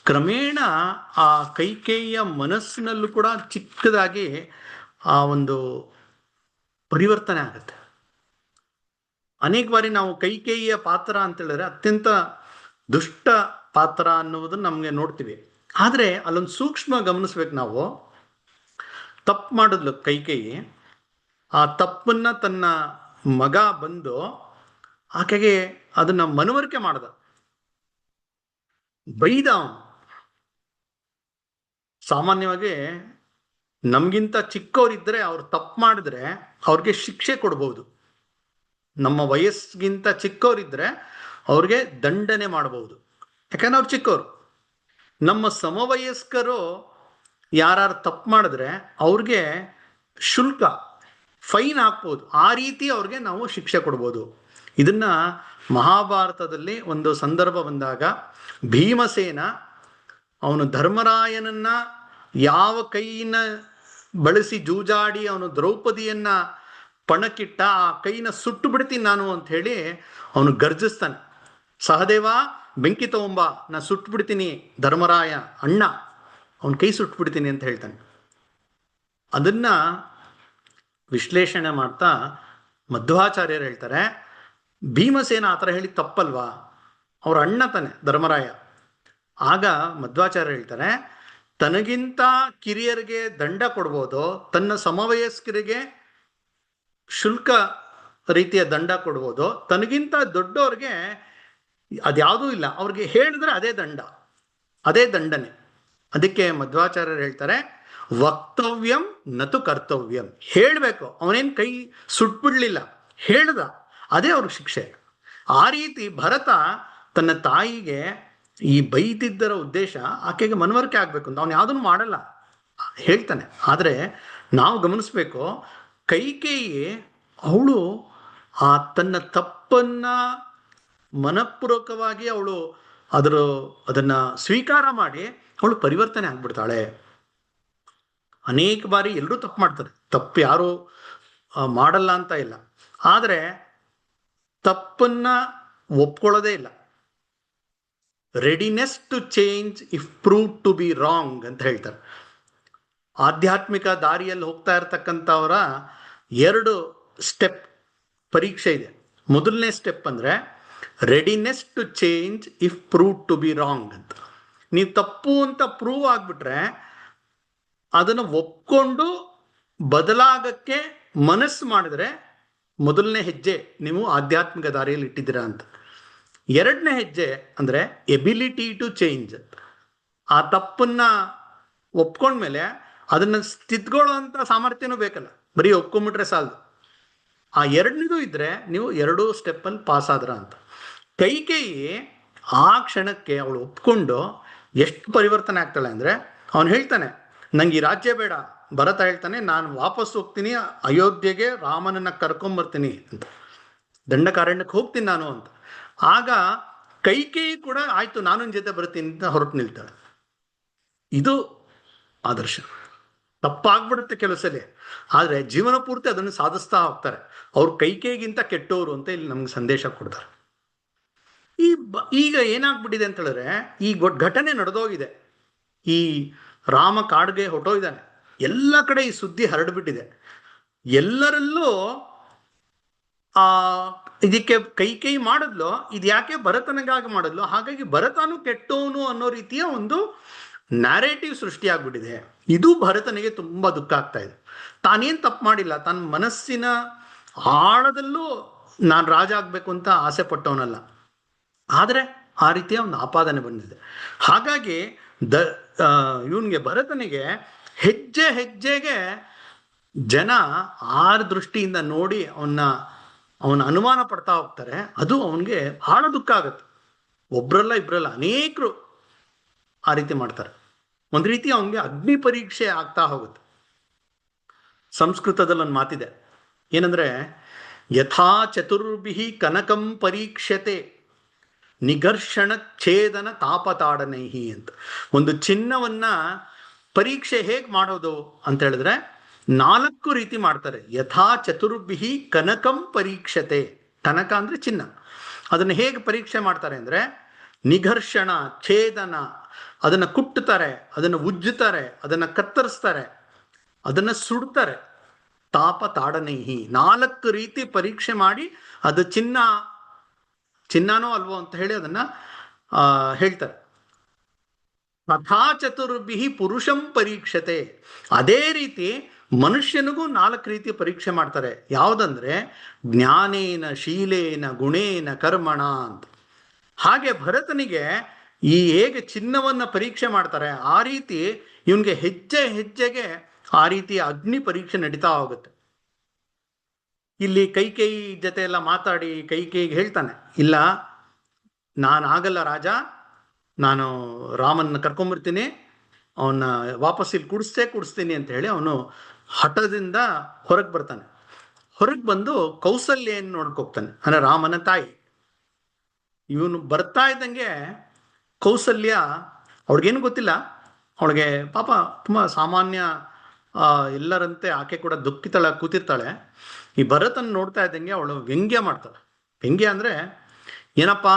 S1: ಕ್ರಮೇಣ ಆ ಕೈಕೇಯಿಯ ಮನಸ್ಸಿನಲ್ಲೂ ಕೂಡ ಚಿಕ್ಕದಾಗಿ ಆ ಒಂದು ಪರಿವರ್ತನೆ ಆಗುತ್ತೆ. ಅನೇಕ ಬಾರಿ ನಾವು ಕೈಕೇಯಿಯ ಪಾತ್ರ ಅಂತ ಹೇಳಿದ್ರೆ ಅತ್ಯಂತ ದುಷ್ಟ ಪಾತ್ರ ಅನ್ನುವುದನ್ನು ನಮಗೆ ನೋಡ್ತೀವಿ. ಆದರೆ ಅಲ್ಲೊಂದು ಸೂಕ್ಷ್ಮ ಗಮನಿಸ್ಬೇಕು ನಾವು. ತಪ್ಪು ಮಾಡಿದ್ಲು ಕೈಕೇಯಿ, ಆ ತಪ್ಪನ್ನ ತನ್ನ ಮಗ ಬಂದು ಆಕೆಗೆ ಅದನ್ನ ಮನವರಿಕೆ ಮಾಡ್ದ, ಬೈದ. ಸಾಮಾನ್ಯವಾಗಿ ನಮ್ಗಿಂತ ಚಿಕ್ಕವರಿದ್ರೆ ಅವ್ರು ತಪ್ಪು ಮಾಡಿದ್ರೆ ಅವ್ರಿಗೆ ಶಿಕ್ಷೆ ಕೊಡ್ಬೋದು. ನಮ್ಮ ವಯಸ್ಸಿಗಿಂತ ಚಿಕ್ಕವರಿದ್ರೆ ಅವ್ರಿಗೆ ದಂಡನೆ ಮಾಡಬಹುದು, ಯಾಕಂದ್ರೆ ಅವ್ರು ಚಿಕ್ಕವರು. ನಮ್ಮ ಸಮವಯಸ್ಕರು ಯಾರು ತಪ್ಪು ಮಾಡಿದ್ರೆ ಅವ್ರಿಗೆ ಶುಲ್ಕ, ಫೈನ್ ಹಾಕ್ಬೋದು. ಆ ರೀತಿ ಅವ್ರಿಗೆ ನಾವು ಶಿಕ್ಷೆ ಕೊಡ್ಬೋದು. ಇದನ್ನ ಮಹಾಭಾರತದಲ್ಲಿ ಒಂದು ಸಂದರ್ಭ ಬಂದಾಗ ಭೀಮಸೇನ ಅವನು ಧರ್ಮರಾಯನನ್ನ ಯಾವ ಕೈನ ಬಳಸಿ ಜೂಜಾಡಿ ಅವನು ದ್ರೌಪದಿಯನ್ನ ಪಣಕ್ಕಿಟ್ಟ, ಆ ಕೈನ ಸುಟ್ಟು ಬಿಡ್ತೀನಿ ನಾನು ಅಂತ ಹೇಳಿ ಅವನು ಗರ್ಜಿಸ್ತಾನೆ. ಸಹದೇವ ಬೆಂಕಿ ತಗೊಂಬ, ನಾ ಸುಟ್ಟು ಬಿಡ್ತೀನಿ, ಧರ್ಮರಾಯ ಅಣ್ಣ ಅವನ ಕೈ ಸುಟ್ಟು ಬಿಡ್ತೀನಿ ಅಂತ ಹೇಳ್ತಾನೆ. ಅದನ್ನ ವಿಶ್ಲೇಷಣೆ ಮಾಡ್ತಾ ಮಧ್ವಾಚಾರ್ಯರು ಹೇಳ್ತಾರೆ, ಭೀಮಸೇನ ಆ ಥರ ಹೇಳಿ ತಪ್ಪಲ್ವಾ, ಅವ್ರ ಅಣ್ಣ ತಾನೆ ಧರ್ಮರಾಯ. ಆಗ ಮಧ್ವಾಚಾರ್ಯ ಹೇಳ್ತಾರೆ, ತನಗಿಂತ ಕಿರಿಯರಿಗೆ ದಂಡ ಕೊಡ್ಬೋದು, ತನ್ನ ಸಮವಯಸ್ಕರಿಗೆ ಶುಲ್ಕ ರೀತಿಯ ದಂಡ ಕೊಡ್ಬೋದು, ತನಗಿಂತ ದೊಡ್ಡವ್ರಿಗೆ ಅದ್ಯಾವುದೂ ಇಲ್ಲ, ಅವ್ರಿಗೆ ಹೇಳಿದ್ರೆ ಅದೇ ದಂಡ, ಅದೇ ದಂಡನೆ. ಅದಕ್ಕೆ ಮಧ್ವಾಚಾರ್ಯರು ಹೇಳ್ತಾರೆ, ವಕ್ತವ್ಯಂ ನತು ಕರ್ತವ್ಯಂ. ಹೇಳಬೇಕು, ಅವನೇನು ಕೈ ಸುಟ್ಬಿಡ್ಲಿಲ್ಲ, ಹೇಳ್ದ, ಅದೇ ಅವ್ರಿಗೆ ಶಿಕ್ಷೆ. ಆ ರೀತಿ ಭರತ ತನ್ನ ತಾಯಿಗೆ ಈ ಬೈದಿದ್ದರ ಉದ್ದೇಶ ಆಕೆಗೆ ಮನವರಿಕೆ ಆಗ್ಬೇಕು ಅಂತ, ಅವನು ಯಾವುದನ್ನು ಮಾಡಲ್ಲ ಹೇಳ್ತಾನೆ. ಆದರೆ ನಾವು ಗಮನಿಸ್ಬೇಕು, ಕೈಕೇಯಿ ಅವಳು ಆ ತನ್ನ ತಪ್ಪನ್ನ ಮನಪೂರ್ವಕವಾಗಿ ಅವಳು ಅದನ್ನ ಸ್ವೀಕಾರ ಮಾಡಿ ಅವಳು ಪರಿವರ್ತನೆ ಆಗ್ಬಿಡ್ತಾಳೆ. ಅನೇಕ ಬಾರಿ ಎಲ್ಲರೂ ತಪ್ಪು ಮಾಡ್ತಾರೆ, ತಪ್ಪು ಯಾರು ಮಾಡಲ್ಲ ಅಂತ ಇಲ್ಲ, ಆದರೆ ತಪ್ಪನ್ನ ಒಪ್ಕೊಳ್ಳೋದೇ ಇಲ್ಲ. Readiness to change if prove to be wrong ಅಂತ ಹೇಳ್ತಾರೆ. ಆಧ್ಯಾತ್ಮಿಕ ದಾರಿಯಲ್ಲಿ ಹೋಗ್ತಾ ಇರ್ತಕ್ಕಂಥವರ 2 ಸ್ಟೆಪ್ ಪರೀಕ್ಷೆ ಇದೆ. ಮೊದಲನೇ ಸ್ಟೆಪ್ ಅಂದ್ರೆ readiness to change if prove to be wrong ಅಂತ. ನೀವು ತಪ್ಪು ಅಂತ ಪ್ರೂವ್ ಆಗ್ಬಿಟ್ರೆ ಅದನ್ನು ಒಪ್ಕೊಂಡು ಬದಲಾಗಕ್ಕೆ ಮನಸ್ಸು ಮಾಡಿದ್ರೆ ಮೊದಲನೇ ಹೆಜ್ಜೆ ನೀವು ಆಧ್ಯಾತ್ಮಿಕ ದಾರಿಯಲ್ಲಿ ಇಟ್ಟಿದ್ದೀರಾ ಅಂತ. ಎರಡನೇ ಹೆಜ್ಜೆ ಅಂದ್ರೆ ಎಬಿಲಿಟಿ ಟು ಚೇಂಜ್. ಆ ತಪ್ಪನ್ನ ಒಪ್ಕೊಂಡ್ಮೇಲೆ ಅದನ್ನ ತಿದ್ಕೊಳ್ಳುವಂತ ಸಾಮರ್ಥ್ಯನೂ ಬೇಕಲ್ಲ, ಬರೀ ಒಪ್ಕೊಂಡ್ಬಿಟ್ರೆ ಸಾಲದು. ಆ ಎರಡನೇದು ಇದ್ರೆ ನೀವು 2 ಸ್ಟೆಪ್ಪಲ್ಲಿ ಪಾಸ್ ಆದ್ರ ಅಂತ. ಕೈಕೇಯಿ ಆ ಕ್ಷಣಕ್ಕೆ ಅವಳು ಒಪ್ಕೊಂಡು ಎಷ್ಟು ಪರಿವರ್ತನೆ ಆಗ್ತಾಳೆ ಅಂದ್ರೆ, ಅವನು ಹೇಳ್ತಾನೆ, ನಂಗೆ ಈ ರಾಜ್ಯ ಬೇಡ. ಭರತ ಹೇಳ್ತಾನೆ, ನಾನು ವಾಪಸ್ ಹೋಗ್ತೀನಿ ಅಯೋಧ್ಯೆಗೆ, ರಾಮನನ್ನ ಕರ್ಕೊಂಬರ್ತೀನಿ ಅಂತ, ದಂಡಕಾರಣ್ಯಕ್ಕೆ ಹೋಗ್ತೀನಿ ನಾನು ಅಂತ. ಆಗ ಕೈಕೇಯಿ ಕೂಡ ಆಯ್ತು ನಾನು ನಿನ್ ಜೊತೆ ಬರ್ತೀನಿ ಅಂತ ಹೊರಟು ನಿಲ್ತಾಳೆ. ಇದು ಆದರ್ಶ. ತಪ್ಪಾಗ್ಬಿಡುತ್ತೆ ಕೆಲವು ಸಲ, ಆದ್ರೆ ಜೀವನ ಪೂರ್ತಿ ಅದನ್ನು ಸಾಧಿಸ್ತಾ ಹೋಗ್ತಾರೆ. ಅವ್ರು ಕೈಕೇಯಿಗಿಂತ ಕೆಟ್ಟವರು ಅಂತ ಇಲ್ಲಿ ನಮ್ಗೆ ಸಂದೇಶ ಕೊಡ್ತಾರೆ. ಈಗ ಏನಾಗ್ಬಿಟ್ಟಿದೆ ಅಂತ ಹೇಳಿದ್ರೆ, ಈ ಘಟನೆ ನಡೆದೋಗಿದೆ. ಈ ರಾಮ ಕಾಡ್ಗೆ ಹೊಟ್ಟೋಗಿದ್ದಾನೆ, ಎಲ್ಲ ಕಡೆ ಈ ಸುದ್ದಿ ಹರಡ್ಬಿಟ್ಟಿದೆ. ಎಲ್ಲರಲ್ಲೂ ಆ ಇದಕ್ಕೆ ಕೈ ಮಾಡಿದ್ಲು, ಇದು ಯಾಕೆ ಭರತನಿಗಾಗಿ ಮಾಡಿದ್ಲು, ಹಾಗಾಗಿ ಭರತನು ಕೆಟ್ಟವನು ಅನ್ನೋ ರೀತಿಯ ಒಂದು ನ್ಯಾರೇಟಿವ್ ಸೃಷ್ಟಿಯಾಗ್ಬಿಟ್ಟಿದೆ. ಇದು ಭರತನಿಗೆ ತುಂಬಾ ದುಃಖ ಆಗ್ತಾ ಇದೆ. ತಾನೇನ್ ತಪ್ಪು ಮಾಡಿಲ್ಲ, ತನ್ನ ಮನಸ್ಸಿನ ಆಳದಲ್ಲೂ ನಾನು ರಾಜ ಆಗ್ಬೇಕು ಅಂತ ಆಸೆ ಪಟ್ಟವನಲ್ಲ, ಆದರೆ ಆ ರೀತಿಯ ಒಂದು ಆಪಾದನೆ ಬಂದಿದೆ. ಹಾಗಾಗಿ ಇವನಿಗೆ ಭರತನಿಗೆ ಹೆಜ್ಜೆ ಹೆಜ್ಜೆಗೆ ಜನ ಆರು ದೃಷ್ಟಿಯಿಂದ ನೋಡಿ ಅವನ ಅನುಮಾನ ಪಡ್ತಾ ಹೋಗ್ತಾರೆ. ಅದು ಅವನಿಗೆ ಬಹಳ ದುಃಖ ಆಗುತ್ತೆ. ಒಬ್ರಲ್ಲ ಇಬ್ರಲ್ಲ ಅನೇಕರು ಆ ರೀತಿ ಮಾಡ್ತಾರೆ. ಒಂದು ರೀತಿ ಅವನಿಗೆ ಅಗ್ನಿ ಪರೀಕ್ಷೆ ಆಗ್ತಾ ಹೋಗುತ್ತೆ. ಸಂಸ್ಕೃತದಲ್ಲಿ ಒಂದು ಮಾತಿದೆ, ಏನಂದ್ರೆ ಯಥಾ ಚತುರ್ಭಿಹಿ ಕನಕಂ ಪರೀಕ್ಷತೆ ನಿಘರ್ಷಣ ಛೇದನ ತಾಪತಾಡನೈಹಿ ಅಂತ. ಒಂದು ಚಿನ್ನವನ್ನ ಪರೀಕ್ಷೆ ಹೇಗೆ ಮಾಡೋದು ಅಂತ ಹೇಳಿದ್ರೆ 4 ರೀತಿ ಮಾಡ್ತಾರೆ. ಯಥಾ ಚತುರ್ಭಿಹಿ ಕನಕಂ ಪರೀಕ್ಷತೆ, ಕನಕ ಅಂದ್ರೆ ಚಿನ್ನ, ಅದನ್ನು ಹೇಗೆ ಪರೀಕ್ಷೆ ಮಾಡ್ತಾರೆ ಅಂದ್ರೆ ನಿಘರ್ಷಣ, ಛೇದನ, ಅದನ್ನ ಕುಟ್ಟುತ್ತಾರೆ, ಅದನ್ನು ಉಜ್ಜುತ್ತಾರೆ, ಅದನ್ನ ಕತ್ತರಿಸ್ತಾರೆ, ಅದನ್ನ ಸುಡ್ತಾರೆ. ತಾಪ ತಾಡನೈಹಿ, 4 ರೀತಿ ಪರೀಕ್ಷೆ ಮಾಡಿ ಅದು ಚಿನ್ನನೋ ಅಲ್ವೋ ಅಂತ ಹೇಳಿ ಅದನ್ನ ಹೇಳ್ತಾರೆ. ತಥಾ ಚತುರ್ಭಿಹಿ ಪುರುಷಂ ಪರೀಕ್ಷತೆ, ಅದೇ ರೀತಿ ಮನುಷ್ಯನಿಗೂ 4 ರೀತಿ ಪರೀಕ್ಷೆ ಮಾಡ್ತಾರೆ. ಯಾವುದಂದ್ರೆ ಜ್ಞಾನೇನ, ಶೀಲೇನ, ಗುಣೇನ, ಕರ್ಮಣ ಅಂತ. ಹಾಗೆ ಭರತನಿಗೆ ಹೇಗೆ ಚಿನ್ನವನ್ನ ಪರೀಕ್ಷೆ ಮಾಡ್ತಾರೆ, ಆ ರೀತಿ ಇವನ್ಗೆ ಹೆಜ್ಜೆ ಹೆಜ್ಜೆಗೆ ಆ ರೀತಿಯ ಅಗ್ನಿ ಪರೀಕ್ಷೆ ನಡೀತಾ ಹೋಗುತ್ತೆ. ಇಲ್ಲಿ ಕೈಕೇಯಿ ಜೊತೆ ಎಲ್ಲ ಮಾತಾಡಿ ಕೈಕೇಯಿಗೆ ಹೇಳ್ತಾನೆ, ಇಲ್ಲ ನಾನಾಗಲ್ಲ ರಾಜ, ನಾನು ರಾಮನ್ನ ಕರ್ಕೊಂಬರ್ತೀನಿ, ಅವನ್ನ ವಾಪಸ್ ಇಲ್ಲಿ ಕೂಡಿಸ್ತೀನಿ ಅಂತ ಹೇಳಿ ಅವನು ಹಠದಿಂದ ಹೊರಗೆ ಬರ್ತಾನೆ. ಹೊರಗೆ ಬಂದು ಕೌಸಲ್ಯನ್ನು ನೋಡ್ಕೋಗ್ತಾನೆ, ಅಂದ್ರೆ ರಾಮನ ತಾಯಿ. ಇವನು ಬರ್ತಾ ಇದ್ದಂಗೆ ಕೌಸಲ್ಯ, ಅವಳಿಗೇನು ಗೊತ್ತಿಲ್ಲ, ಅವಳಿಗೆ ಪಾಪ ತುಂಬ ಸಾಮಾನ್ಯ ಎಲ್ಲರಂತೆ ಆಕೆ ಕೂಡ ಕೂತಿರ್ತಾಳೆ. ಈ ಭರತನ್ ನೋಡ್ತಾ ಇದ್ದಂಗೆ ಅವಳು ವ್ಯಂಗ್ಯ ಮಾಡ್ತಾಳೆ. ವ್ಯಂಗ್ಯ ಅಂದ್ರೆ ಏನಪ್ಪ,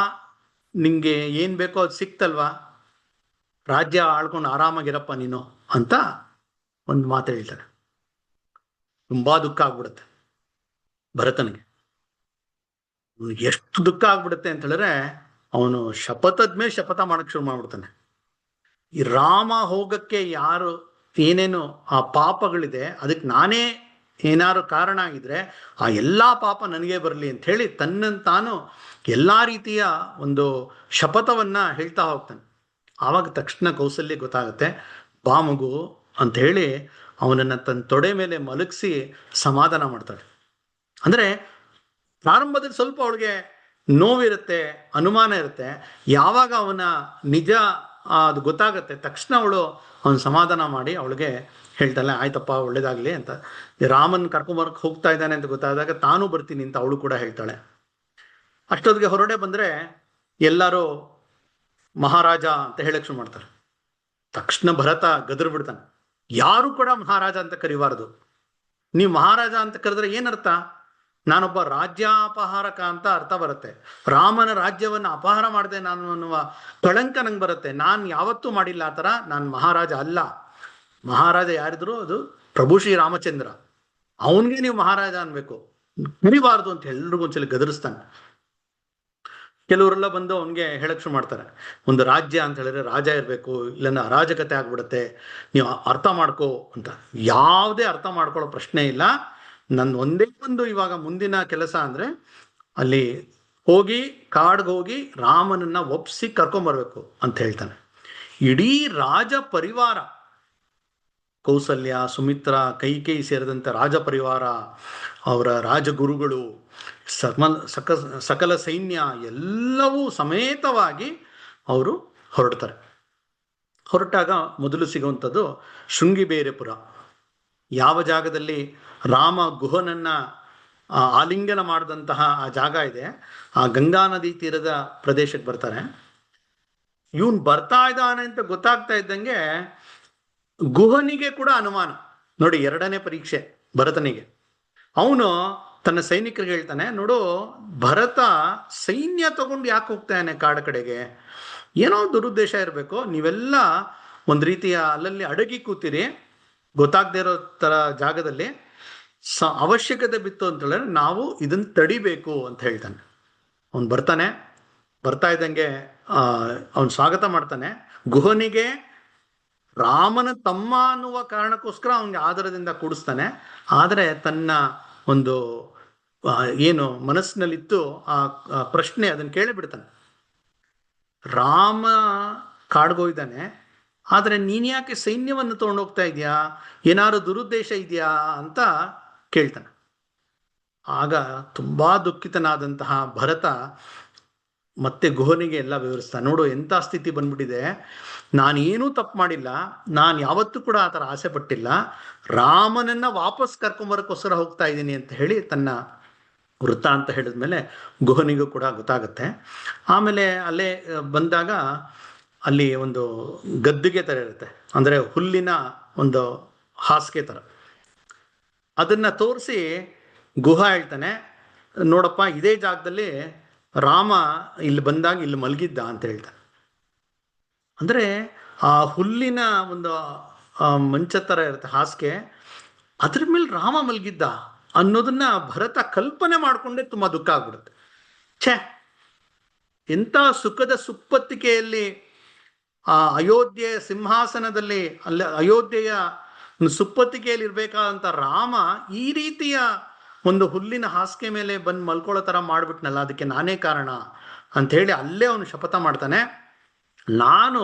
S1: ನಿಂಗೆ ಏನ್ ಬೇಕೋ ಅದು ಸಿಕ್ತಲ್ವಾ, ರಾಜ್ಯ ಆಳ್ಕೊಂಡು ಆರಾಮಾಗಿರಪ್ಪ ನೀನು ಅಂತ ಒಂದು ಮಾತು ಹೇಳ್ತಾರೆ. ತುಂಬಾ ದುಃಖ ಆಗ್ಬಿಡುತ್ತೆ ಭರತನಿಗೆ. ಎಷ್ಟು ದುಃಖ ಆಗ್ಬಿಡುತ್ತೆ ಅಂತ ಹೇಳಿದ್ರೆ ಅವನು ಶಪಥದ್ಮೇಲೆ ಶಪಥ ಮಾಡಕ್ ಶುರು ಮಾಡ್ಬಿಡ್ತಾನೆ. ಈ ರಾಮ ಹೋಗಕ್ಕೆ ಯಾರು ಏನೇನು ಆ ಪಾಪಗಳಿದೆ, ಅದಕ್ಕೆ ನಾನೇ ಏನಾರು ಕಾರಣ ಆಗಿದ್ರೆ ಆ ಎಲ್ಲಾ ಪಾಪ ನನಗೆ ಬರಲಿ ಅಂತ ಹೇಳಿ ತಾನು ಎಲ್ಲಾ ರೀತಿಯ ಒಂದು ಶಪಥವನ್ನ ಹೇಳ್ತಾ ಹೋಗ್ತಾನೆ. ಆವಾಗ ತಕ್ಷಣ ಕೌಸಲ್ಯ ಗೊತ್ತಾಗುತ್ತೆ, ಬಾ ಮಗು ಅಂತ ಹೇಳಿ ಅವನನ್ನ ತನ್ನ ತೊಡೆ ಮೇಲೆ ಮಲಗಿಸಿ ಸಮಾಧಾನ ಮಾಡ್ತಾಳೆ. ಅಂದ್ರೆ ಪ್ರಾರಂಭದಲ್ಲಿ ಸ್ವಲ್ಪ ಅವಳಿಗೆ ನೋವಿರುತ್ತೆ, ಅನುಮಾನ ಇರುತ್ತೆ. ಯಾವಾಗ ಅವನ ನಿಜ ಅದು ಗೊತ್ತಾಗತ್ತೆ, ತಕ್ಷಣ ಅವಳು ಅವನ ಸಮಾಧಾನ ಮಾಡಿ ಅವಳಿಗೆ ಹೇಳ್ತಾಳೆ, ಆಯ್ತಪ್ಪ ಒಳ್ಳೇದಾಗ್ಲಿ ಅಂತ. ರಾಮನ್ ಕರ್ಕೊಂಬರಕ್ ಹೋಗ್ತಾ ಇದ್ದಾನೆ ಅಂತ ಗೊತ್ತಾದಾಗ ತಾನು ಬರ್ತೀನಿ ಅಂತ ಅವಳು ಕೂಡ ಹೇಳ್ತಾಳೆ. ಅಷ್ಟೊತ್ತಿಗೆ ಹೊರಡೆ ಬಂದ್ರೆ ಎಲ್ಲರೂ ಮಹಾರಾಜ ಅಂತ ಹೇಳಕ್ ಶುರು ಮಾಡ್ತಾರೆ. ತಕ್ಷಣ ಭರತ ಗದರ್ ಬಿಡ್ತಾನೆ, ಯಾರು ಕೂಡ ಮಹಾರಾಜ ಅಂತ ಕರಿಬಾರದು. ನೀವು ಮಹಾರಾಜ ಅಂತ ಕರೆದ್ರೆ ಏನರ್ಥ, ನಾನೊಬ್ಬ ರಾಜ್ಯಾಪಹಾರಕ ಅಂತ ಅರ್ಥ ಬರುತ್ತೆ. ರಾಮನ ರಾಜ್ಯವನ್ನ ಅಪಹಾರ ಮಾಡಿದೆ ನಾನು ಅನ್ನುವ ಕಳಂಕ ನಂಗೆ ಬರುತ್ತೆ. ನಾನು ಯಾವತ್ತೂ ಮಾಡಿಲ್ಲ ಆ ಥರ, ನಾನು ಮಹಾರಾಜ ಅಲ್ಲ. ಮಹಾರಾಜ ಯಾರಿದ್ರು ಅದು ಪ್ರಭು ಶ್ರೀ ರಾಮಚಂದ್ರ, ಅವನ್ಗೆ ನೀವು ಮಹಾರಾಜ ಅನ್ಬೇಕು, ಕರಿಬಾರ್ದು ಅಂತ ಎಲ್ರಿಗೂ ಒಂದ್ಸಲ ಗದರಿಸ್ತಾನೆ. ಕೆಲವರೆಲ್ಲ ಬಂದು ಅವನ್ಗೆ ಹೇಳಕ್ ಶುರು ಮಾಡ್ತಾರೆ, ಒಂದು ರಾಜ್ಯ ಅಂತ ಹೇಳಿದ್ರೆ ರಾಜ ಇರಬೇಕು, ಇಲ್ಲಂದ್ರೆ ಅರಾಜಕತೆ ಆಗ್ಬಿಡುತ್ತೆ, ನೀವು ಅರ್ಥ ಮಾಡ್ಕೋ ಅಂತ. ಯಾವುದೇ ಅರ್ಥ ಮಾಡ್ಕೊಳ್ಳೋ ಪ್ರಶ್ನೆ ಇಲ್ಲ. ನನ್ನ ಒಂದೇ ಒಂದು ಇವಾಗ ಮುಂದಿನ ಕೆಲಸ ಅಂದ್ರೆ ಅಲ್ಲಿ ಹೋಗಿ ಕಾಡ್ಗೆ ಹೋಗಿ ರಾಮನನ್ನ ಒಪ್ಸಿ ಕರ್ಕೊಂಬರ್ಬೇಕು ಅಂತ ಹೇಳ್ತಾನೆ. ಇಡೀ ರಾಜ ಪರಿವಾರ, ಕೌಸಲ್ಯ, ಸುಮಿತ್ರ, ಕೈಕೇಯಿ ಸೇರಿದಂತೆ ರಾಜ ಪರಿವಾರ, ಅವರ ರಾಜಗುರುಗಳು, ಸಕಲ ಸೈನ್ಯ ಎಲ್ಲವೂ ಸಮೇತವಾಗಿ ಅವರು ಹೊರಡ್ತಾರೆ. ಹೊರಟಾಗ ಮೊದಲು ಸಿಗುವಂಥದ್ದು ಶೃಂಗಿಬೇರೆಪುರ. ಯಾವ ಜಾಗದಲ್ಲಿ ರಾಮ ಗುಹನನ್ನ ಆಲಿಂಗನ ಮಾಡಿದಂತಹ ಆ ಜಾಗ ಇದೆ, ಆ ಗಂಗಾ ನದಿ ತೀರದ ಪ್ರದೇಶಕ್ಕೆ ಬರ್ತಾರೆ. ಇವನ್ ಬರ್ತಾ ಇದ್ದಾನೆ ಅಂತ ಗೊತ್ತಾಗ್ತಾ ಇದ್ದಂಗೆ ಗುಹನಿಗೆ ಕೂಡ ಅನುಮಾನ. ನೋಡಿ, 2ನೇ ಪರೀಕ್ಷೆ ಭರತನಿಗೆ. ಅವನು ತನ್ನ ಸೈನಿಕರಿಗೆ ಹೇಳ್ತಾನೆ, ನೋಡು ಭರತ ಸೈನ್ಯ ತಗೊಂಡು ಯಾಕೆ ಹೋಗ್ತಾನೆ ಕಾಡ ಕಡೆಗೆ, ಏನೋ ದುರುದ್ದೇಶ ಇರಬೇಕು, ನೀವೆಲ್ಲ ಒಂದು ರೀತಿಯ ಅಲ್ಲಲ್ಲಿ ಅಡಗಿ ಕೂತೀರಿ, ಗೊತ್ತಾಗದೇ ಇರೋ ತರ ಜಾಗದಲ್ಲಿ ಅವಶ್ಯಕತೆ ಬಿತ್ತು ಅಂತ ಹೇಳಿದ್ರೆ ನಾವು ಇದನ್ನ ತಡಿಬೇಕು ಅಂತ ಹೇಳ್ತಾನೆ. ಅವನು ಬರ್ತಾ ಇದ್ದಂಗೆ ಅವನು ಸ್ವಾಗತ ಮಾಡ್ತಾನೆ. ಗುಹನಿಗೆ ರಾಮನ ತಮ್ಮ ಅನ್ನುವ ಕಾರಣಕ್ಕೋಸ್ಕರ ಅವನಿಗೆ ಆದರದಿಂದ ಕೂಡಿಸ್ತಾನೆ. ಆದರೆ ತನ್ನ ಒಂದು ಏನು ಮನಸ್ಸಿನಲ್ಲಿತ್ತು ಆ ಪ್ರಶ್ನೆ ಅದನ್ನು ಕೇಳಿಬಿಡ್ತಾನೆ. ರಾಮ ಕಾಡ್ಗೋಯ್ದಾನೆ, ಆದರೆ ನೀನ್ ಯಾಕೆ ಸೈನ್ಯವನ್ನು ತಗೊಂಡೋಗ್ತಾ ಇದೆಯಾ, ಏನಾದ್ರು ದುರುದ್ದೇಶ ಇದೆಯಾ ಅಂತ ಕೇಳ್ತಾನೆ. ಆಗ ತುಂಬಾ ದುಃಖಿತನಾದಂತಹ ಭರತ ಮತ್ತೆ ಗುಹನಿಗೆ ಎಲ್ಲ ವಿವರಿಸ್ತಾನೆ. ನೋಡು ಎಂಥ ಸ್ಥಿತಿ ಬಂದ್ಬಿಟ್ಟಿದೆ, ನಾನೇನೂ ತಪ್ಪು ಮಾಡಿಲ್ಲ, ನಾನು ಯಾವತ್ತೂ ಕೂಡ ಆ ಥರ ಆಸೆ ಪಟ್ಟಿಲ್ಲ, ರಾಮನನ್ನ ವಾಪಸ್ ಕರ್ಕೊಂಬರಕ್ಕೋಸ್ಕರ ಹೋಗ್ತಾ ಇದ್ದೀನಿ ಅಂತ ಹೇಳಿ ತನ್ನ ವೃತ್ತ ಅಂತ ಹೇಳಿದ್ಮೇಲೆ ಗುಹನಿಗೂ ಕೂಡ ಗೊತ್ತಾಗುತ್ತೆ. ಆಮೇಲೆ ಅಲ್ಲೇ ಬಂದಾಗ ಅಲ್ಲಿ ಒಂದು ಗದ್ದಿಗೆ ಥರ ಇರುತ್ತೆ, ಅಂದರೆ ಹುಲ್ಲಿನ ಒಂದು ಹಾಸಿಗೆ ಥರ. ಅದನ್ನ ತೋರಿಸಿ ಗುಹ ಹೇಳ್ತಾನೆ, ನೋಡಪ್ಪ ಇದೇ ಜಾಗದಲ್ಲಿ ರಾಮ ಇಲ್ಲಿ ಬಂದಾಗ ಇಲ್ಲಿ ಮಲಗಿದ್ದ ಅಂತ ಹೇಳ್ತಾನೆ. ಅಂದರೆ ಆ ಹುಲ್ಲಿನ ಒಂದು ಮಂಚ ಥರ ಇರುತ್ತೆ ಹಾಸಿಗೆ, ಅದ್ರ ಮೇಲೆ ರಾಮ ಮಲಗಿದ್ದ ಅನ್ನೋದನ್ನ ಭರತ ಕಲ್ಪನೆ ಮಾಡಿಕೊಂಡೇ ತುಂಬ ದುಃಖ ಆಗ್ಬಿಡುತ್ತೆ. ಛೇ, ಎಂಥ ಸುಖದ ಸುಪ್ಪತ್ತಿಗೆಯಲ್ಲಿ ಆ ಅಯೋಧ್ಯೆಯ ಸಿಂಹಾಸನದಲ್ಲಿ ಅಲ್ಲಿ ಅಯೋಧ್ಯೆಯ ಸುಪ್ಪತ್ತಿಗೆಯಲ್ಲಿ ಇರ್ಬೇಕಾದಂಥ ರಾಮ ಈ ರೀತಿಯ ಒಂದು ಹುಲ್ಲಿನ ಹಾಸಿಗೆ ಮೇಲೆ ಬಂದು ಮಲ್ಕೊಳ್ಳೋ ಥರ ಮಾಡ್ಬಿಟ್ನಲ್ಲ, ಅದಕ್ಕೆ ನಾನೇ ಕಾರಣ ಅಂತ ಹೇಳಿ ಅಲ್ಲೇ ಅವನು ಶಪಥ ಮಾಡ್ತಾನೆ. ನಾನು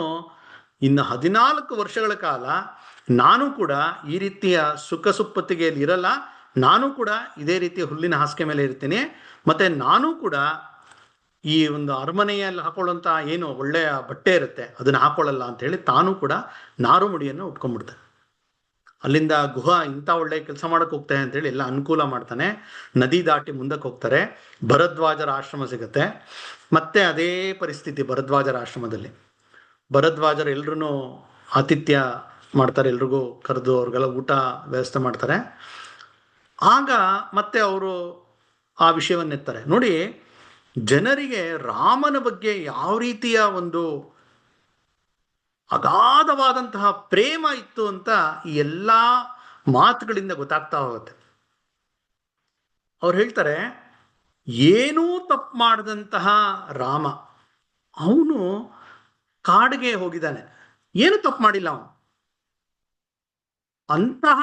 S1: ಇನ್ನು 14 ವರ್ಷಗಳ ಕಾಲ ನಾನು ಕೂಡ ಈ ರೀತಿಯ ಸುಖ ಸುಪ್ಪತ್ತಿಗೆಯಲ್ಲಿ ಇರಲ್ಲ, ನಾನು ಕೂಡ ಇದೇ ರೀತಿಯ ಹುಲ್ಲಿನ ಹಾಸಿಗೆ ಮೇಲೆ ಇರ್ತೀನಿ, ಮತ್ತೆ ನಾನು ಕೂಡ ಈ ಒಂದು ಅರಮನೆಯಲ್ಲಿ ಹಾಕೊಳ್ಳುವಂಥ ಏನು ಒಳ್ಳೆಯ ಬಟ್ಟೆ ಇರುತ್ತೆ ಅದನ್ನು ಹಾಕೊಳ್ಳಲ್ಲ ಅಂತ ಹೇಳಿ ತಾನು ಕೂಡ ನಾರು ಮುಡಿಯನ್ನು ಉಟ್ಕೊಂಡ್ಬಿಡ್ತಾನೆ. ಅಲ್ಲಿಂದ ಗುಹ ಇಂಥ ಒಳ್ಳೆ ಕೆಲಸ ಮಾಡಕ್ಕೆ ಹೋಗ್ತಾನೆ ಅಂತೇಳಿ ಎಲ್ಲ ಅನುಕೂಲ ಮಾಡ್ತಾನೆ. ನದಿ ದಾಟಿ ಮುಂದಕ್ಕೆ ಹೋಗ್ತಾರೆ, ಭರದ್ವಾಜರ ಆಶ್ರಮ ಸಿಗುತ್ತೆ. ಮತ್ತೆ ಅದೇ ಪರಿಸ್ಥಿತಿ ಭರದ್ವಾಜರ ಆಶ್ರಮದಲ್ಲಿ. ಭರದ್ವಾಜರು ಎಲ್ರೂ ಆತಿಥ್ಯ ಮಾಡ್ತಾರೆ, ಎಲ್ರಿಗೂ ಕರೆದು ಅವ್ರಿಗೆಲ್ಲ ಊಟ ವ್ಯವಸ್ಥೆ ಮಾಡ್ತಾರೆ. ಆಗ ಮತ್ತೆ ಅವರು ಆ ವಿಷಯವನ್ನೆತ್ತಾರೆ. ನೋಡಿ, ಜನರಿಗೆ ರಾಮನ ಬಗ್ಗೆ ಯಾವ ರೀತಿಯ ಒಂದು ಅಗಾಧವಾದಂತಹ ಪ್ರೇಮ ಇತ್ತು ಅಂತ ಈ ಎಲ್ಲ ಮಾತುಗಳಿಂದ ಗೊತ್ತಾಗ್ತಾ ಹೋಗುತ್ತೆ. ಅವ್ರು ಹೇಳ್ತಾರೆ, ಏನೂ ತಪ್ಪು ಮಾಡದಂತಹ ರಾಮ ಅವನು ಕಾಡಿಗೆ ಹೋಗಿದ್ದಾನೆ, ಏನು ತಪ್ಪು ಮಾಡಿಲ್ಲ ಅವನು, ಅಂತಹ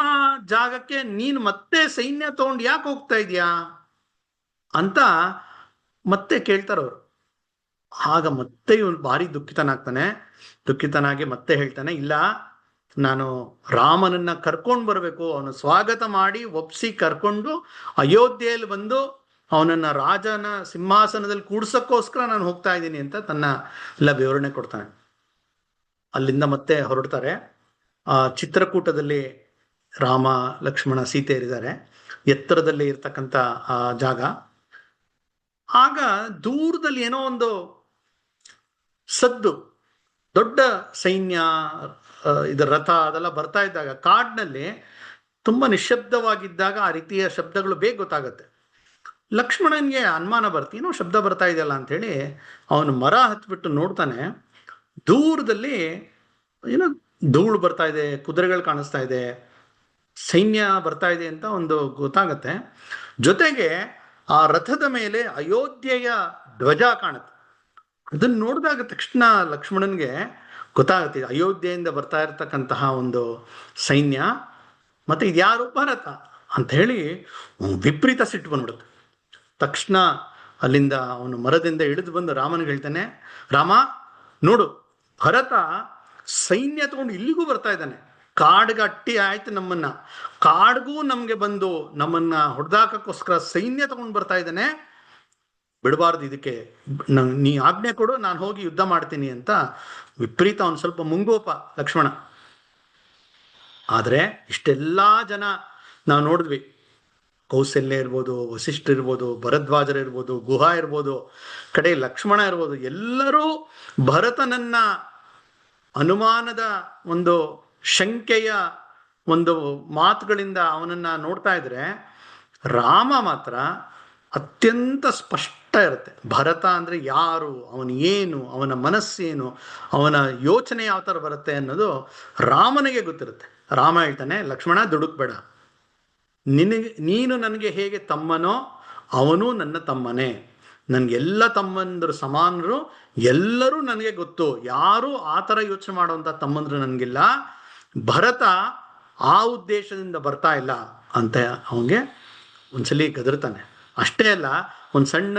S1: ಜಾಗಕ್ಕೆ ನೀನು ಮತ್ತೆ ಸೈನ್ಯ ತಗೊಂಡು ಯಾಕೆ ಹೋಗ್ತಾ ಇದೀಯಾ ಅಂತ ಮತ್ತೆ ಕೇಳ್ತಾರವ್ರು. ಆಗ ಮತ್ತೆ ಇವನು ಭಾರಿ ದುಃಖಿತನಾಗಿ ಮತ್ತೆ ಹೇಳ್ತಾನೆ, ಇಲ್ಲ, ನಾನು ರಾಮನನ್ನ ಕರ್ಕೊಂಡು ಬರಬೇಕು, ಅವನು ಸ್ವಾಗತ ಮಾಡಿ ಒಪ್ಸಿ ಕರ್ಕೊಂಡು ಅಯೋಧ್ಯೆಯಲ್ಲಿ ಬಂದು ಅವನನ್ನ ರಾಜನ ಸಿಂಹಾಸನದಲ್ಲಿ ಕೂಡ್ಸಕ್ಕೋಸ್ಕರ ನಾನು ಹೋಗ್ತಾ ಇದ್ದೀನಿ ಅಂತ ತನ್ನ ಎಲ್ಲ ವಿವರಣೆ ಕೊಡ್ತಾನೆ. ಅಲ್ಲಿಂದ ಮತ್ತೆ ಹೊರಡ್ತಾರೆ. ಆ ಚಿತ್ರಕೂಟದಲ್ಲಿ ರಾಮ ಲಕ್ಷ್ಮಣ ಸೀತೆ ಇರಿದ್ದಾರೆ, ಎತ್ತರದಲ್ಲಿ ಇರ್ತಕ್ಕಂಥ ಆ ಜಾಗ. ಆಗ ದೂರದಲ್ಲಿ ಏನೋ ಒಂದು ಸದ್ದು, ದೊಡ್ಡ ಸೈನ್ಯ, ಇದರ ರಥ ಅದೆಲ್ಲ ಬರ್ತಾ ಇದ್ದಾಗ ಕಾಡಿನಲ್ಲಿ ತುಂಬಾ ನಿಶ್ಶಬ್ದವಾಗಿದ್ದಾಗ ಆ ರೀತಿಯ ಶಬ್ದಗಳು ಬೇಗ ಗೊತ್ತಾಗತ್ತೆ. ಲಕ್ಷ್ಮಣನ್ಗೆ ಅನುಮಾನ ಬರ್ತಿ, ಏನೋ ಶಬ್ದ ಬರ್ತಾ ಇದೆಯಲ್ಲ ಅಂತೇಳಿ ಅವನು ಮರ ಹತ್ಬಿಟ್ಟು ನೋಡ್ತಾನೆ. ದೂರದಲ್ಲಿ ಏನೋ ಧೂಳು ಬರ್ತಾ ಇದೆ, ಕುದುರೆಗಳು ಕಾಣಿಸ್ತಾ ಇದೆ, ಸೈನ್ಯ ಬರ್ತಾ ಇದೆ ಅಂತ ಒಂದು ಗೊತ್ತಾಗತ್ತೆ. ಜೊತೆಗೆ ಆ ರಥದ ಮೇಲೆ ಅಯೋಧ್ಯೆಯ ಧ್ವಜ ಕಾಣುತ್ತೆ. ಅದನ್ನ ನೋಡಿದಾಗ ತಕ್ಷಣ ಲಕ್ಷ್ಮಣನ್ಗೆ ಗೊತ್ತಾಗುತ್ತೆ ಅಯೋಧ್ಯೆಯಿಂದ ಬರ್ತಾ ಇರತಕ್ಕಂತಹ ಒಂದು ಸೈನ್ಯ, ಮತ್ತೆ ಇದ್ಯಾರು ಭರತ ಅಂತ ಹೇಳಿ ವಿಪರೀತ ಸಿಟ್ಟು ಬಂದ್ಬಿಡುತ್ತೆ. ತಕ್ಷಣ ಅಲ್ಲಿಂದ ಅವನು ಮರದಿಂದ ಇಳಿದು ಬಂದು ರಾಮನಿಗೆ ಹೇಳ್ತಾನೆ, ರಾಮ ನೋಡು, ಭರತ ಸೈನ್ಯ ತಗೊಂಡು ಇಲ್ಲಿಗೂ ಬರ್ತಾ ಇದ್ದಾನೆ, ಕಾಡ್ಗಟ್ಟಿ ಆಯ್ತು ನಮ್ಮನ್ನ, ಕಾಡ್ಗೂ ನಮ್ಗೆ ಬಂದು ನಮ್ಮನ್ನ ಹೊಡೆದಾಕೋಸ್ಕರ ಸೈನ್ಯ ತಗೊಂಡು ಬರ್ತಾ ಇದ್ದಾನೆ, ಬಿಡಬಾರ್ದು, ಇದಕ್ಕೆ ನೀ ಆಜ್ಞೆ ಕೊಡು, ನಾನು ಹೋಗಿ ಯುದ್ಧ ಮಾಡ್ತೀನಿ ಅಂತ ವಿಪರೀತ ಅವನು ಸ್ವಲ್ಪ ಮುಂಗೋಪ ಲಕ್ಷ್ಮಣ. ಆದ್ರೆ ಇಷ್ಟೆಲ್ಲಾ ಜನ ನಾವು ನೋಡಿದ್ವಿ, ಕೌಸಲ್ಯ ಇರ್ಬೋದು, ವಸಿಷ್ಠ ಇರ್ಬೋದು, ಭರದ್ವಾಜರ ಇರ್ಬೋದು, ಗುಹ ಇರ್ಬೋದು, ಕಡೆ ಲಕ್ಷ್ಮಣ ಇರ್ಬೋದು, ಎಲ್ಲರೂ ಭರತನನ್ನ ಅನುಮಾನದ ಒಂದು ಶಂಕೆಯ ಒಂದು ಮಾತುಗಳಿಂದ ಅವನನ್ನ ನೋಡ್ತಾ ಇದ್ರೆ, ರಾಮ ಮಾತ್ರ ಅತ್ಯಂತ ಸ್ಪಷ್ಟ ಇರುತ್ತೆ. ಭರತ ಅಂದ್ರೆ ಯಾರು, ಅವನು ಏನು, ಅವನ ಮನಸ್ಸೇನು, ಅವನ ಯೋಚನೆ ಯಾವ ಥರ ಬರುತ್ತೆ ಅನ್ನೋದು ರಾಮನಿಗೆ ಗೊತ್ತಿರುತ್ತೆ. ರಾಮ ಹೇಳ್ತಾನೆ, ಲಕ್ಷ್ಮಣ ದುಡುಕ್ಬೇಡ, ನೀನು ನನಗೆ ಹೇಗೆ ತಮ್ಮನೋ ಅವನು ನನ್ನ ತಮ್ಮನೇ, ನನಗೆಲ್ಲ ತಮ್ಮಂದರು ಸಮಾನರು, ಎಲ್ಲರೂ ನನಗೆ ಗೊತ್ತು, ಯಾರೂ ಆ ಥರ ಯೋಚನೆ ಮಾಡುವಂಥ ತಮ್ಮಂದರು ನನಗಿಲ್ಲ. ಭರತ ಆ ಉದ್ದೇಶದಿಂದ ಬರ್ತಾ ಇಲ್ಲ ಅಂತ ಅವನಿಗೆ ಒಂದ್ಸಲಿ ಗದರ್ತಾನೆ. ಅಷ್ಟೇ ಅಲ್ಲ, ಒಂದು ಸಣ್ಣ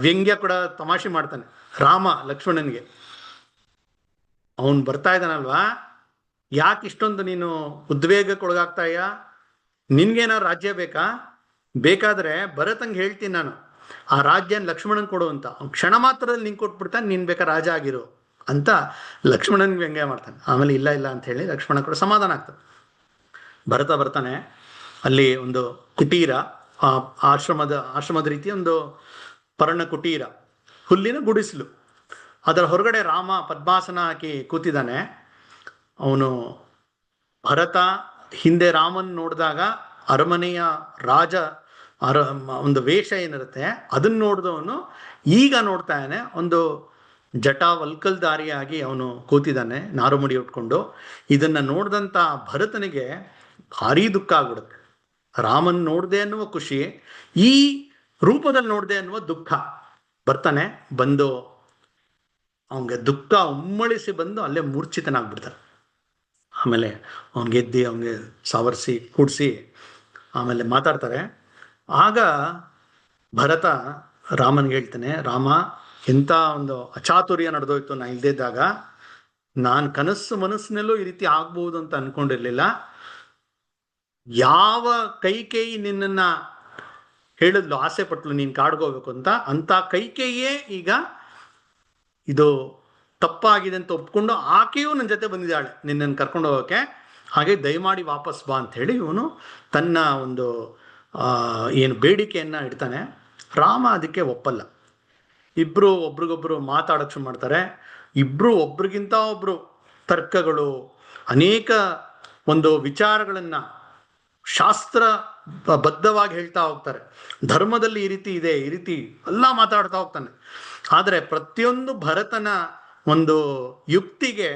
S1: ವ್ಯಂಗ್ಯ ಕೂಡ ತಮಾಷೆ ಮಾಡ್ತಾನೆ ರಾಮ ಲಕ್ಷ್ಮಣನಿಗೆ. ಅವನು ಬರ್ತಾ ಇದ್ದಾನಲ್ವಾ, ಯಾಕೆ ಇಷ್ಟೊಂದು ನೀನು ಉದ್ವೇಗಕ್ಕೊಳಗಾಗ್ತಾಯ್ಯ, ನಿನ್ಗೇನಾರು ರಾಜ್ಯ ಬೇಕಾ? ಬೇಕಾದ್ರೆ ಭರತಂಗೆ ಹೇಳ್ತೀನಿ ನಾನು, ಆ ರಾಜ್ಯನ ಲಕ್ಷ್ಮಣನ್ ಕೊಡು ಅಂತ. ಕ್ಷಣ ಮಾತ್ರದಲ್ಲಿ ನಿಂಗೆ ಕೊಟ್ಬಿಡ್ತಾನೆ, ನೀನ್ ಬೇಕಾ ರಾಜ ಆಗಿರು ಅಂತ ಲಕ್ಷ್ಮಣನ್ಗೆ ವ್ಯಂಗ್ಯ ಮಾಡ್ತಾನೆ. ಆಮೇಲೆ ಇಲ್ಲ ಇಲ್ಲ ಅಂತ ಹೇಳಿ ಲಕ್ಷ್ಮಣ ಕೂಡ ಸಮಾಧಾನ ಆಗ್ತದೆ. ಭರತ ಬರ್ತಾನೆ, ಅಲ್ಲಿ ಒಂದು ಕುಟೀರ, ಆಶ್ರಮದ ರೀತಿ ಒಂದು ಪರ್ಣ ಕುಟೀರ, ಹುಲ್ಲಿನ ಗುಡಿಸಲು, ಅದರ ಹೊರಗಡೆ ರಾಮ ಪದ್ಮಾಸನ ಹಾಕಿ ಕೂತಿದ್ದಾನೆ. ಅವನು ಭರತ ಹಿಂದೆ ರಾಮನ್ ನೋಡಿದಾಗ ಅರಮನೆಯ ರಾಜ ಒಂದು ವೇಷ ಏನಿರುತ್ತೆ ಅದನ್ನ ನೋಡಿದವನು ಈಗ ನೋಡ್ತಾ ಇದ್ದಾನೆ, ಒಂದು ಜಟಾವಲ್ಕಲ್ದಾರಿಯಾಗಿ ಅವನು ಕೂತಿದ್ದಾನೆ ನಾರುಮುಡಿ ಉಟ್ಕೊಂಡು. ಇದನ್ನ ನೋಡಿದಂಥ ಭರತನಿಗೆ ಭಾರಿ ದುಃಖ ಆಗ್ಬಿಡುತ್ತೆ. ರಾಮನ್ ನೋಡ್ದೆ ಅನ್ನುವ ಖುಷಿ, ಈ ರೂಪದಲ್ಲಿ ನೋಡ್ದೆ ಅನ್ನುವ ದುಃಖ. ಬರ್ತಾನೆ, ಬಂದು ಅವನಿಗೆ ದುಃಖ ಉಮ್ಮಳಿಸಿ ಬಂದು ಅಲ್ಲೇ ಮೂರ್ಛಿತನಾಗ್ಬಿಡ್ತಾನೆ. ಆಮೇಲೆ ಅವನಿಗೆದ್ದಿ ಅವನಿಗೆ ಸಾವರಿಸಿ ಕೂಡಿಸಿ ಆಮೇಲೆ ಮಾತಾಡ್ತಾರೆ. ಆಗ ಭರತ ರಾಮನ್ಗೆ ಹೇಳ್ತಾನೆ, ರಾಮ, ಎಂಥ ಒಂದು ಅಚಾತುರ್ಯ ನಡೆದೋಯ್ತು ನಾ ಇಲ್ದಿದ್ದಾಗ. ನಾನು ಮನಸ್ಸಿನಲ್ಲೂ ಈ ರೀತಿ ಆಗ್ಬಹುದು ಅಂತ ಅನ್ಕೊಂಡಿರ್ಲಿಲ್ಲ. ಯಾವ ಕೈಕೇಯಿ ನಿನ್ನನ್ನ ಹೇಳಿದ್ಲು, ಆಸೆ ಪಟ್ಲು ನೀನ್ ಕಾಡ್ಕೋಬೇಕು ಅಂತ ಕೈಕೇಯಿಯೇ ಈಗ ಇದು ತಪ್ಪಾಗಿದೆ ಅಂತ ಒಪ್ಕೊಂಡು ಆಕೆಯೂ ನನ್ನ ಜೊತೆ ಬಂದಿದ್ದಾಳೆ ನಿನ್ನನ್ನು ಕರ್ಕೊಂಡು ಹೋಗೋಕೆ, ಹಾಗೆ ದಯಮಾಡಿ ವಾಪಸ್ ಬಾ ಅಂತ ಹೇಳಿ ಇವನು ತನ್ನ ಒಂದು ಏನು ಬೇಡಿಕೆಯನ್ನ ಇಡ್ತಾನೆ. ರಾಮ ಅದಕ್ಕೆ ಒಪ್ಪಲ್ಲ. ಇಬ್ರು ಒಬ್ರಿಗೊಬ್ರು ಮಾತಾಡೋಕೆ ಶುರು ಮಾಡ್ತಾರೆ. ಇಬ್ರು ಒಬ್ರಿಗಿಂತ ಒಬ್ರು ತರ್ಕಗಳು, ಅನೇಕ ಒಂದು ವಿಚಾರಗಳನ್ನ ಶಾಸ್ತ್ರ ಬದ್ಧವಾಗಿ ಹೇಳ್ತಾ ಹೋಗ್ತಾರೆ. ಧರ್ಮದಲ್ಲಿ ಈ ರೀತಿ ಇದೆ, ಈ ರೀತಿ ಎಲ್ಲ ಮಾತಾಡ್ತಾ ಹೋಗ್ತಾನೆ. ಆದರೆ ಪ್ರತಿಯೊಂದು ಭರತನ ಒಂದು ಯುಕ್ತಿಗೆ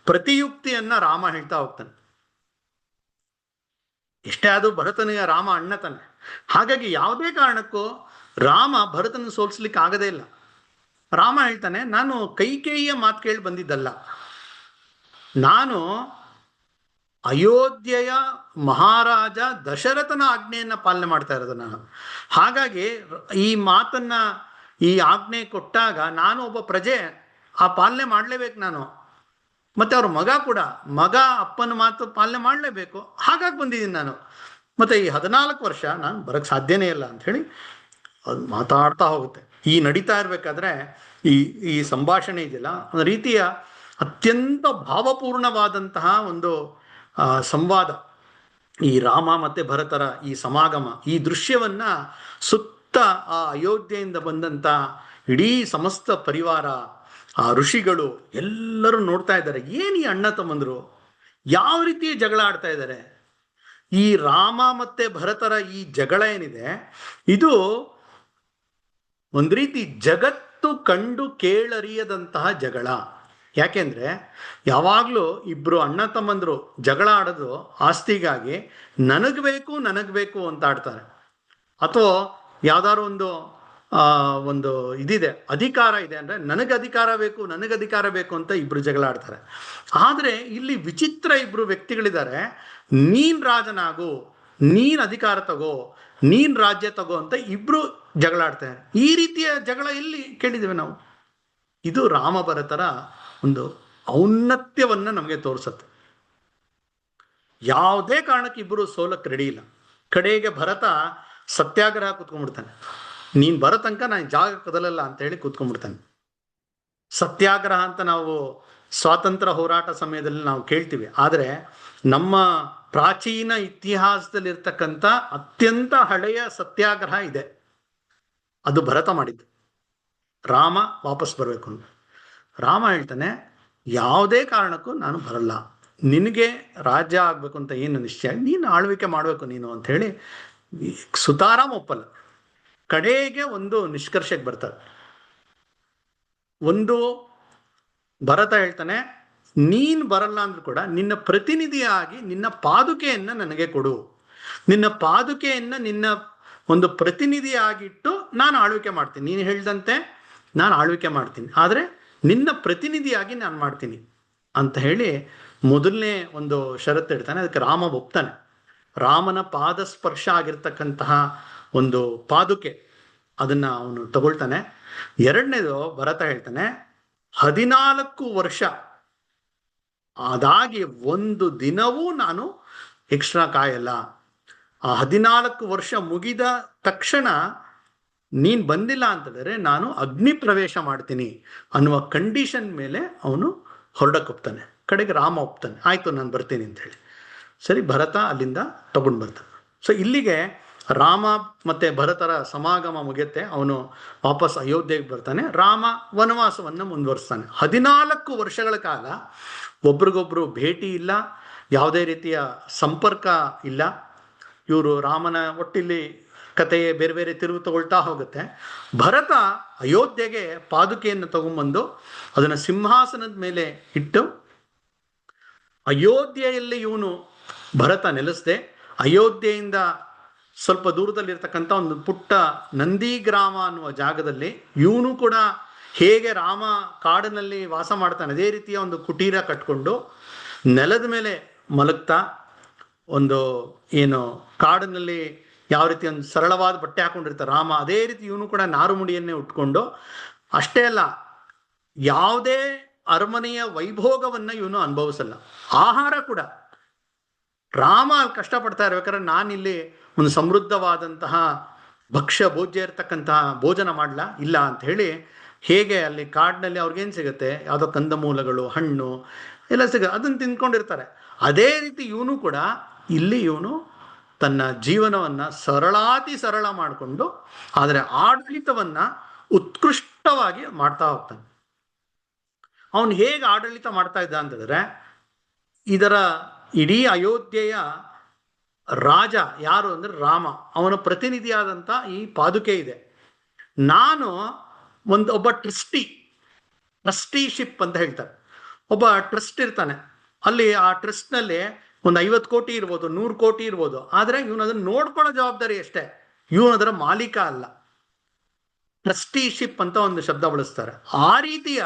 S1: ಪ್ರತಿಯುಕ್ತಿಯನ್ನ ರಾಮ ಹೇಳ್ತಾ ಹೋಗ್ತಾನೆ. ಎಷ್ಟೇ ಆದ್ರೂ ಭರತನಿಗೆ ರಾಮ ಅಣ್ಣ ತಾನೆ. ಹಾಗಾಗಿ ಯಾವುದೇ ಕಾರಣಕ್ಕೂ ರಾಮ ಭರತನ ಸೋಲಿಸ್ಲಿಕ್ಕೆ ಆಗದೇ ಇಲ್ಲ. ರಾಮ ಹೇಳ್ತಾನೆ, ನಾನು ಕೈಕೇಯಿಯ ಮಾತು ಕೇಳಿ ಬಂದಿದ್ದಲ್ಲ, ನಾನು ಅಯೋಧ್ಯೆಯ ಮಹಾರಾಜ ದಶರಥನ ಆಜ್ಞೆಯನ್ನ ಪಾಲನೆ ಮಾಡ್ತಾ ಇರೋದು ನಾನು. ಹಾಗಾಗಿ ಈ ಮಾತನ್ನ, ಈ ಆಜ್ಞೆ ಕೊಟ್ಟಾಗ ನಾನು ಒಬ್ಬ ಪ್ರಜೆ, ಆ ಪಾಲನೆ ಮಾಡಲೇಬೇಕು ನಾನು. ಮತ್ತೆ ಅವ್ರ ಮಗ ಅಪ್ಪನ ಮಾತು ಪಾಲನೆ ಮಾಡಲೇಬೇಕು. ಹಾಗಾಗಿ ಬಂದಿದ್ದೀನಿ ನಾನು. ಮತ್ತೆ ಈ 14 ವರ್ಷ ನಾನು ಬರಕ್ಕೆ ಸಾಧ್ಯನೇ ಇಲ್ಲ ಅಂತ ಹೇಳಿ ಅದು ಮಾತಾಡ್ತಾ ಹೋಗುತ್ತೆ. ಈ ನಡೀತಾ ಇರ್ಬೇಕಾದ್ರೆ ಈ ಸಂಭಾಷಣೆ ಇದೆಯಲ್ಲ, ಒಂದು ರೀತಿಯ ಅತ್ಯಂತ ಭಾವಪೂರ್ಣವಾದಂತಹ ಒಂದು ಸಂವಾದ. ಈ ರಾಮ ಮತ್ತೆ ಭರತರ ಈ ಸಮಾಗಮ, ಈ ದೃಶ್ಯವನ್ನ ಸುತ್ತ ಆ ಅಯೋಧ್ಯೆಯಿಂದ ಬಂದಂತ ಇಡೀ ಸಮಸ್ತ ಪರಿವಾರ, ಆ ಋಷಿಗಳು ಎಲ್ಲರೂ ನೋಡ್ತಾ ಇದ್ದಾರೆ. ಏನು ಈ ಅಣ್ಣ ತಮ್ಮಂದ್ರು ಯಾವ ರೀತಿ ಜಗಳ ಆಡ್ತಾ ಇದ್ದಾರೆ. ಈ ರಾಮ ಮತ್ತೆ ಭರತರ ಈ ಜಗಳ ಏನಿದೆ, ಇದು ಒಂದು ರೀತಿ ಜಗತ್ತು ಕಂಡು ಕೇಳರಿಯದಂತಹ ಜಗಳ. ಯಾಕೆಂದ್ರೆ ಯಾವಾಗ್ಲೂ ಇಬ್ರು ಅಣ್ಣ ತಮ್ಮಂದ್ರು ಜಗಳ ಆಡೋದು ಆಸ್ತಿಗಾಗಿ, ನನಗ್ ಬೇಕು ಅಂತ ಆಡ್ತಾರೆ. ಅಥವಾ ಯಾವ್ದಾದ್ರು ಒಂದು ಇದಿದೆ, ಅಧಿಕಾರ ಇದೆ ಅಂದ್ರೆ ನನಗೆ ಅಧಿಕಾರ ಬೇಕು ಅಂತ ಇಬ್ರು ಜಗಳ ಆಡ್ತಾರೆ. ಆದ್ರೆ ಇಲ್ಲಿ ವಿಚಿತ್ರ ಇಬ್ರು ವ್ಯಕ್ತಿಗಳಿದ್ದಾರೆ. ನೀನ್ ರಾಜನಾಗು, ನೀನ್ ಅಧಿಕಾರ ತಗೋ, ನೀನ್ ರಾಜ್ಯ ತಗೋ ಅಂತ ಇಬ್ರು ಜಗಳ ಆಡ್ತಾರೆ. ಈ ರೀತಿಯ ಜಗಳ ಎಲ್ಲಿ ಕೇಳಿದ್ದೇವೆ ನಾವು? ಇದು ರಾಮ ಭರತರ ಒಂದು ಔನ್ನತ್ಯವನ್ನ ನಮಗೆ ತೋರಿಸುತ್ತೆ. ಯಾವುದೇ ಕಾರಣಕ್ಕೆ ಇಬ್ಬರು ಸೋಲಕ್ಕೆ ರೆಡಿ ಇಲ್ಲ. ಕಡೆಗೆ ಭರತ ಸತ್ಯಾಗ್ರಹ ಕೂತ್ಕೊಂಡ್ಬಿಡ್ತಾನೆ. ನೀನ್ ಬರೋ ತನಕ ನಾನು ಜಾಗ ಕದಲಲ್ಲ ಅಂತ ಹೇಳಿ ಕೂತ್ಕೊಂಡ್ಬಿಡ್ತಾನೆ. ಸತ್ಯಾಗ್ರಹ ಅಂತ ನಾವು ಸ್ವಾತಂತ್ರ್ಯ ಹೋರಾಟ ಸಮಯದಲ್ಲಿ ನಾವು ಕೇಳ್ತೀವಿ. ಆದರೆ ನಮ್ಮ ಪ್ರಾಚೀನ ಇತಿಹಾಸದಲ್ಲಿರ್ತಕ್ಕಂಥ ಅತ್ಯಂತ ಹಳೆಯ ಸತ್ಯಾಗ್ರಹ ಇದೆ, ಅದು ಭರತ ಮಾಡಿದ್ದು. ರಾಮ ವಾಪಸ್ ಬರಬೇಕು ಅಂತ ರಾಮ ಹೇಳ್ತಾನೆ, ಯಾವುದೇ ಕಾರಣಕ್ಕೂ ನಾನು ಬರಲ್ಲ, ನಿನಗೆ ರಾಜ್ಯ ಆಗ್ಬೇಕು ಅಂತ ಏನು ನಿಶ್ಚಯ, ನೀನು ಆಳ್ವಿಕೆ ಮಾಡಬೇಕು ನೀನು ಅಂತ ಹೇಳಿ ಸುತಾರಾಮ್ ಒಪ್ಪಲ್ಲ. ಕಡೆಗೆ ಒಂದು ನಿಷ್ಕರ್ಷಕ್ಕೆ ಬರ್ತಾರೆ. ಒಂದು ಭರತ ಹೇಳ್ತಾನೆ, ನೀನ್ ಬರಲ್ಲ ಅಂದ್ರೂ ಕೂಡ ನಿನ್ನ ಪ್ರತಿನಿಧಿಯಾಗಿ ನಿನ್ನ ಪಾದುಕೆಯನ್ನ ನನಗೆ ಕೊಡು, ನಿನ್ನ ಪಾದುಕೆಯನ್ನ ನಿನ್ನ ಒಂದು ಪ್ರತಿನಿಧಿಯಾಗಿಟ್ಟು ನಾನು ಆಳ್ವಿಕೆ ಮಾಡ್ತೀನಿ, ನೀನು ಹೇಳ್ದಂತೆ ನಾನು ಆಳ್ವಿಕೆ ಮಾಡ್ತೀನಿ, ಆದರೆ ನಿನ್ನ ಪ್ರತಿನಿಧಿಯಾಗಿ ನಾನು ಮಾಡ್ತೀನಿ ಅಂತ ಹೇಳಿ ಮೊದಲನೇ ಒಂದು ಷರತ್ತು ಇಡ್ತಾನೆ. ಅದಕ್ಕೆ ರಾಮ ಒಪ್ತಾನೆ. ರಾಮನ ಪಾದ ಸ್ಪರ್ಶ ಆಗಿರ್ತಕ್ಕಂತಹ ಒಂದು ಪಾದುಕೆ ಅದನ್ನ ಅವನು ತಗೊಳ್ತಾನೆ. ಎರಡನೇದು ಭರತ ಹೇಳ್ತಾನೆ, 14 ವರ್ಷ ಅದಾಗಿ ಒಂದು ದಿನವೂ ನಾನು ಎಕ್ಸ್ಟ್ರಾ ಕಾಯಲ್ಲ. ಆ 14 ವರ್ಷ ಮುಗಿದ ತಕ್ಷಣ ನೀನ್ ಬಂದಿಲ್ಲ ಅಂತಂದರೆ ನಾನು ಅಗ್ನಿ ಪ್ರವೇಶ ಮಾಡ್ತೀನಿ ಅನ್ನುವ ಕಂಡೀಷನ್ ಮೇಲೆ ಅವನು ಹೊರಡಕ್ಕೊಪ್ತಾನೆ. ಕಡೆಗೆ ರಾಮ ಒಪ್ತಾನೆ, ಆಯ್ತು ನಾನು ಬರ್ತೀನಿ ಅಂತ ಹೇಳಿ. ಸರಿ, ಭರತ ಅಲ್ಲಿಂದ ತಗೊಂಡು ಬರ್ತಾನೆ. ಸೊ ಇಲ್ಲಿಗೆ ರಾಮ ಮತ್ತೆ ಭರತರ ಸಮಾಗಮ ಮುಗಿಯುತ್ತೆ. ಅವನು ವಾಪಸ್ ಅಯೋಧ್ಯೆಗೆ ಬರ್ತಾನೆ. ರಾಮ ವನವಾಸವನ್ನು ಮುಂದುವರಿಸ್ತಾನೆ. 14 ವರ್ಷಗಳ ಕಾಲ ಒಬ್ರಿಗೊಬ್ರು ಭೇಟಿ ಇಲ್ಲ, ಯಾವುದೇ ರೀತಿಯ ಸಂಪರ್ಕ ಇಲ್ಲ. ಇವರು ರಾಮನ ಒಟ್ಟಿಲ್ಲಿ ಕಥೆಯೇ ಬೇರೆ ಬೇರೆ ತಿರುವು ತಗೊಳ್ತಾ ಹೋಗುತ್ತೆ. ಭರತ ಅಯೋಧ್ಯೆಗೆ ಪಾದುಕೆಯನ್ನು ತಗೊಂಡ್ಬಂದು ಅದನ್ನು ಸಿಂಹಾಸನದ ಮೇಲೆ ಇಟ್ಟು ಅಯೋಧ್ಯೆಯಲ್ಲಿ ಇವನು ಭರತ ನೆಲೆಸದೆ ಅಯೋಧ್ಯೆಯಿಂದ ಸ್ವಲ್ಪ ದೂರದಲ್ಲಿರ್ತಕ್ಕಂಥ ಒಂದು ಪುಟ್ಟ ನಂದಿಗ್ರಾಮ ಅನ್ನುವ ಜಾಗದಲ್ಲಿ ಇವನು ಕೂಡ ಹೇಗೆ ರಾಮ ಕಾಡಿನಲ್ಲಿ ವಾಸ ಮಾಡ್ತಾನೆ ಅದೇ ರೀತಿಯ ಒಂದು ಕುಟೀರ ಕಟ್ಕೊಂಡು ನೆಲದ ಮೇಲೆ ಮಲಗ್ತಾ, ಒಂದು ಏನು ಕಾಡಿನಲ್ಲಿ ಯಾವ ರೀತಿ ಒಂದು ಸರಳವಾದ ಬಟ್ಟೆ ಹಾಕೊಂಡಿರ್ತಾರೆ ರಾಮ, ಅದೇ ರೀತಿ ಇವನು ಕೂಡ ನಾರುಮುಡಿಯನ್ನೇ ಉಟ್ಕೊಂಡು, ಅಷ್ಟೇ ಅಲ್ಲ ಯಾವುದೇ ಅರಮನೆಯ ವೈಭೋಗವನ್ನ ಇವನು ಅನುಭವಿಸಲ್ಲ. ಆಹಾರ ಕೂಡ ರಾಮ ಕಷ್ಟಪಡ್ತಾ ಇರ್ಬೇಕಾದ್ರೆ ನಾನಿಲ್ಲಿ ಒಂದು ಸಮೃದ್ಧವಾದಂತಹ ಭಕ್ಷ್ಯ ಭೋಜ್ಯ ಇರ್ತಕ್ಕಂತಹ ಭೋಜನ ಮಾಡ್ಲಾ, ಇಲ್ಲ ಅಂತ ಹೇಳಿ ಹೇಗೆ ಅಲ್ಲಿ ಕಾಡಿನಲ್ಲಿ ಅವ್ರಿಗೇನು ಸಿಗುತ್ತೆ, ಯಾವುದೋ ಕಂದಮೂಲಗಳು ಹಣ್ಣು ಎಲ್ಲ ಸಿಗುತ್ತೆ, ಅದನ್ನು ತಿನ್ಕೊಂಡಿರ್ತಾರೆ. ಅದೇ ರೀತಿ ಇವನು ಕೂಡ ಇಲ್ಲಿ ಇವನು ತನ್ನ ಜೀವನವನ್ನ ಸರಳಾತಿ ಸರಳ ಮಾಡಿಕೊಂಡು ಆದರೆ ಆಡಳಿತವನ್ನ ಉತ್ಕೃಷ್ಟವಾಗಿ ಮಾಡ್ತಾ ಹೋಗ್ತಾನೆ. ಅವನು ಹೇಗೆ ಆಡಳಿತ ಮಾಡ್ತಾ ಇದ್ದ ಅಂತಂದ್ರೆ, ಇದರ ಇಡೀ ಅಯೋಧ್ಯೆಯ ರಾಜ ಯಾರು ಅಂದ್ರೆ ರಾಮ, ಅವನ ಪ್ರತಿನಿಧಿಯಾದಂಥ ಈ ಪಾದುಕೆ ಇದೆ. ನಾನು ಒಬ್ಬ ಟ್ರಸ್ಟಿಶಿಪ್ ಅಂತ ಹೇಳ್ತಾರೆ, ಒಬ್ಬ ಟ್ರಸ್ಟ್ ಇರ್ತಾನೆ. ಅಲ್ಲಿ ಆ ಟ್ರಸ್ಟ್ನಲ್ಲಿ ಒಂದು 50 ಕೋಟಿ ಇರ್ಬೋದು, 100 ಕೋಟಿ ಇರ್ಬೋದು, ಆದರೆ ಇವನು ಅದನ್ನು ನೋಡ್ಕೊಳ್ಳೋ ಜವಾಬ್ದಾರಿ ಅಷ್ಟೇ, ಇವನು ಅದರ ಮಾಲೀಕ ಅಲ್ಲ. ಟ್ರಸ್ಟಿಶಿಪ್ ಅಂತ ಒಂದು ಶಬ್ದ ಬಳಸ್ತಾರೆ. ಆ ರೀತಿಯ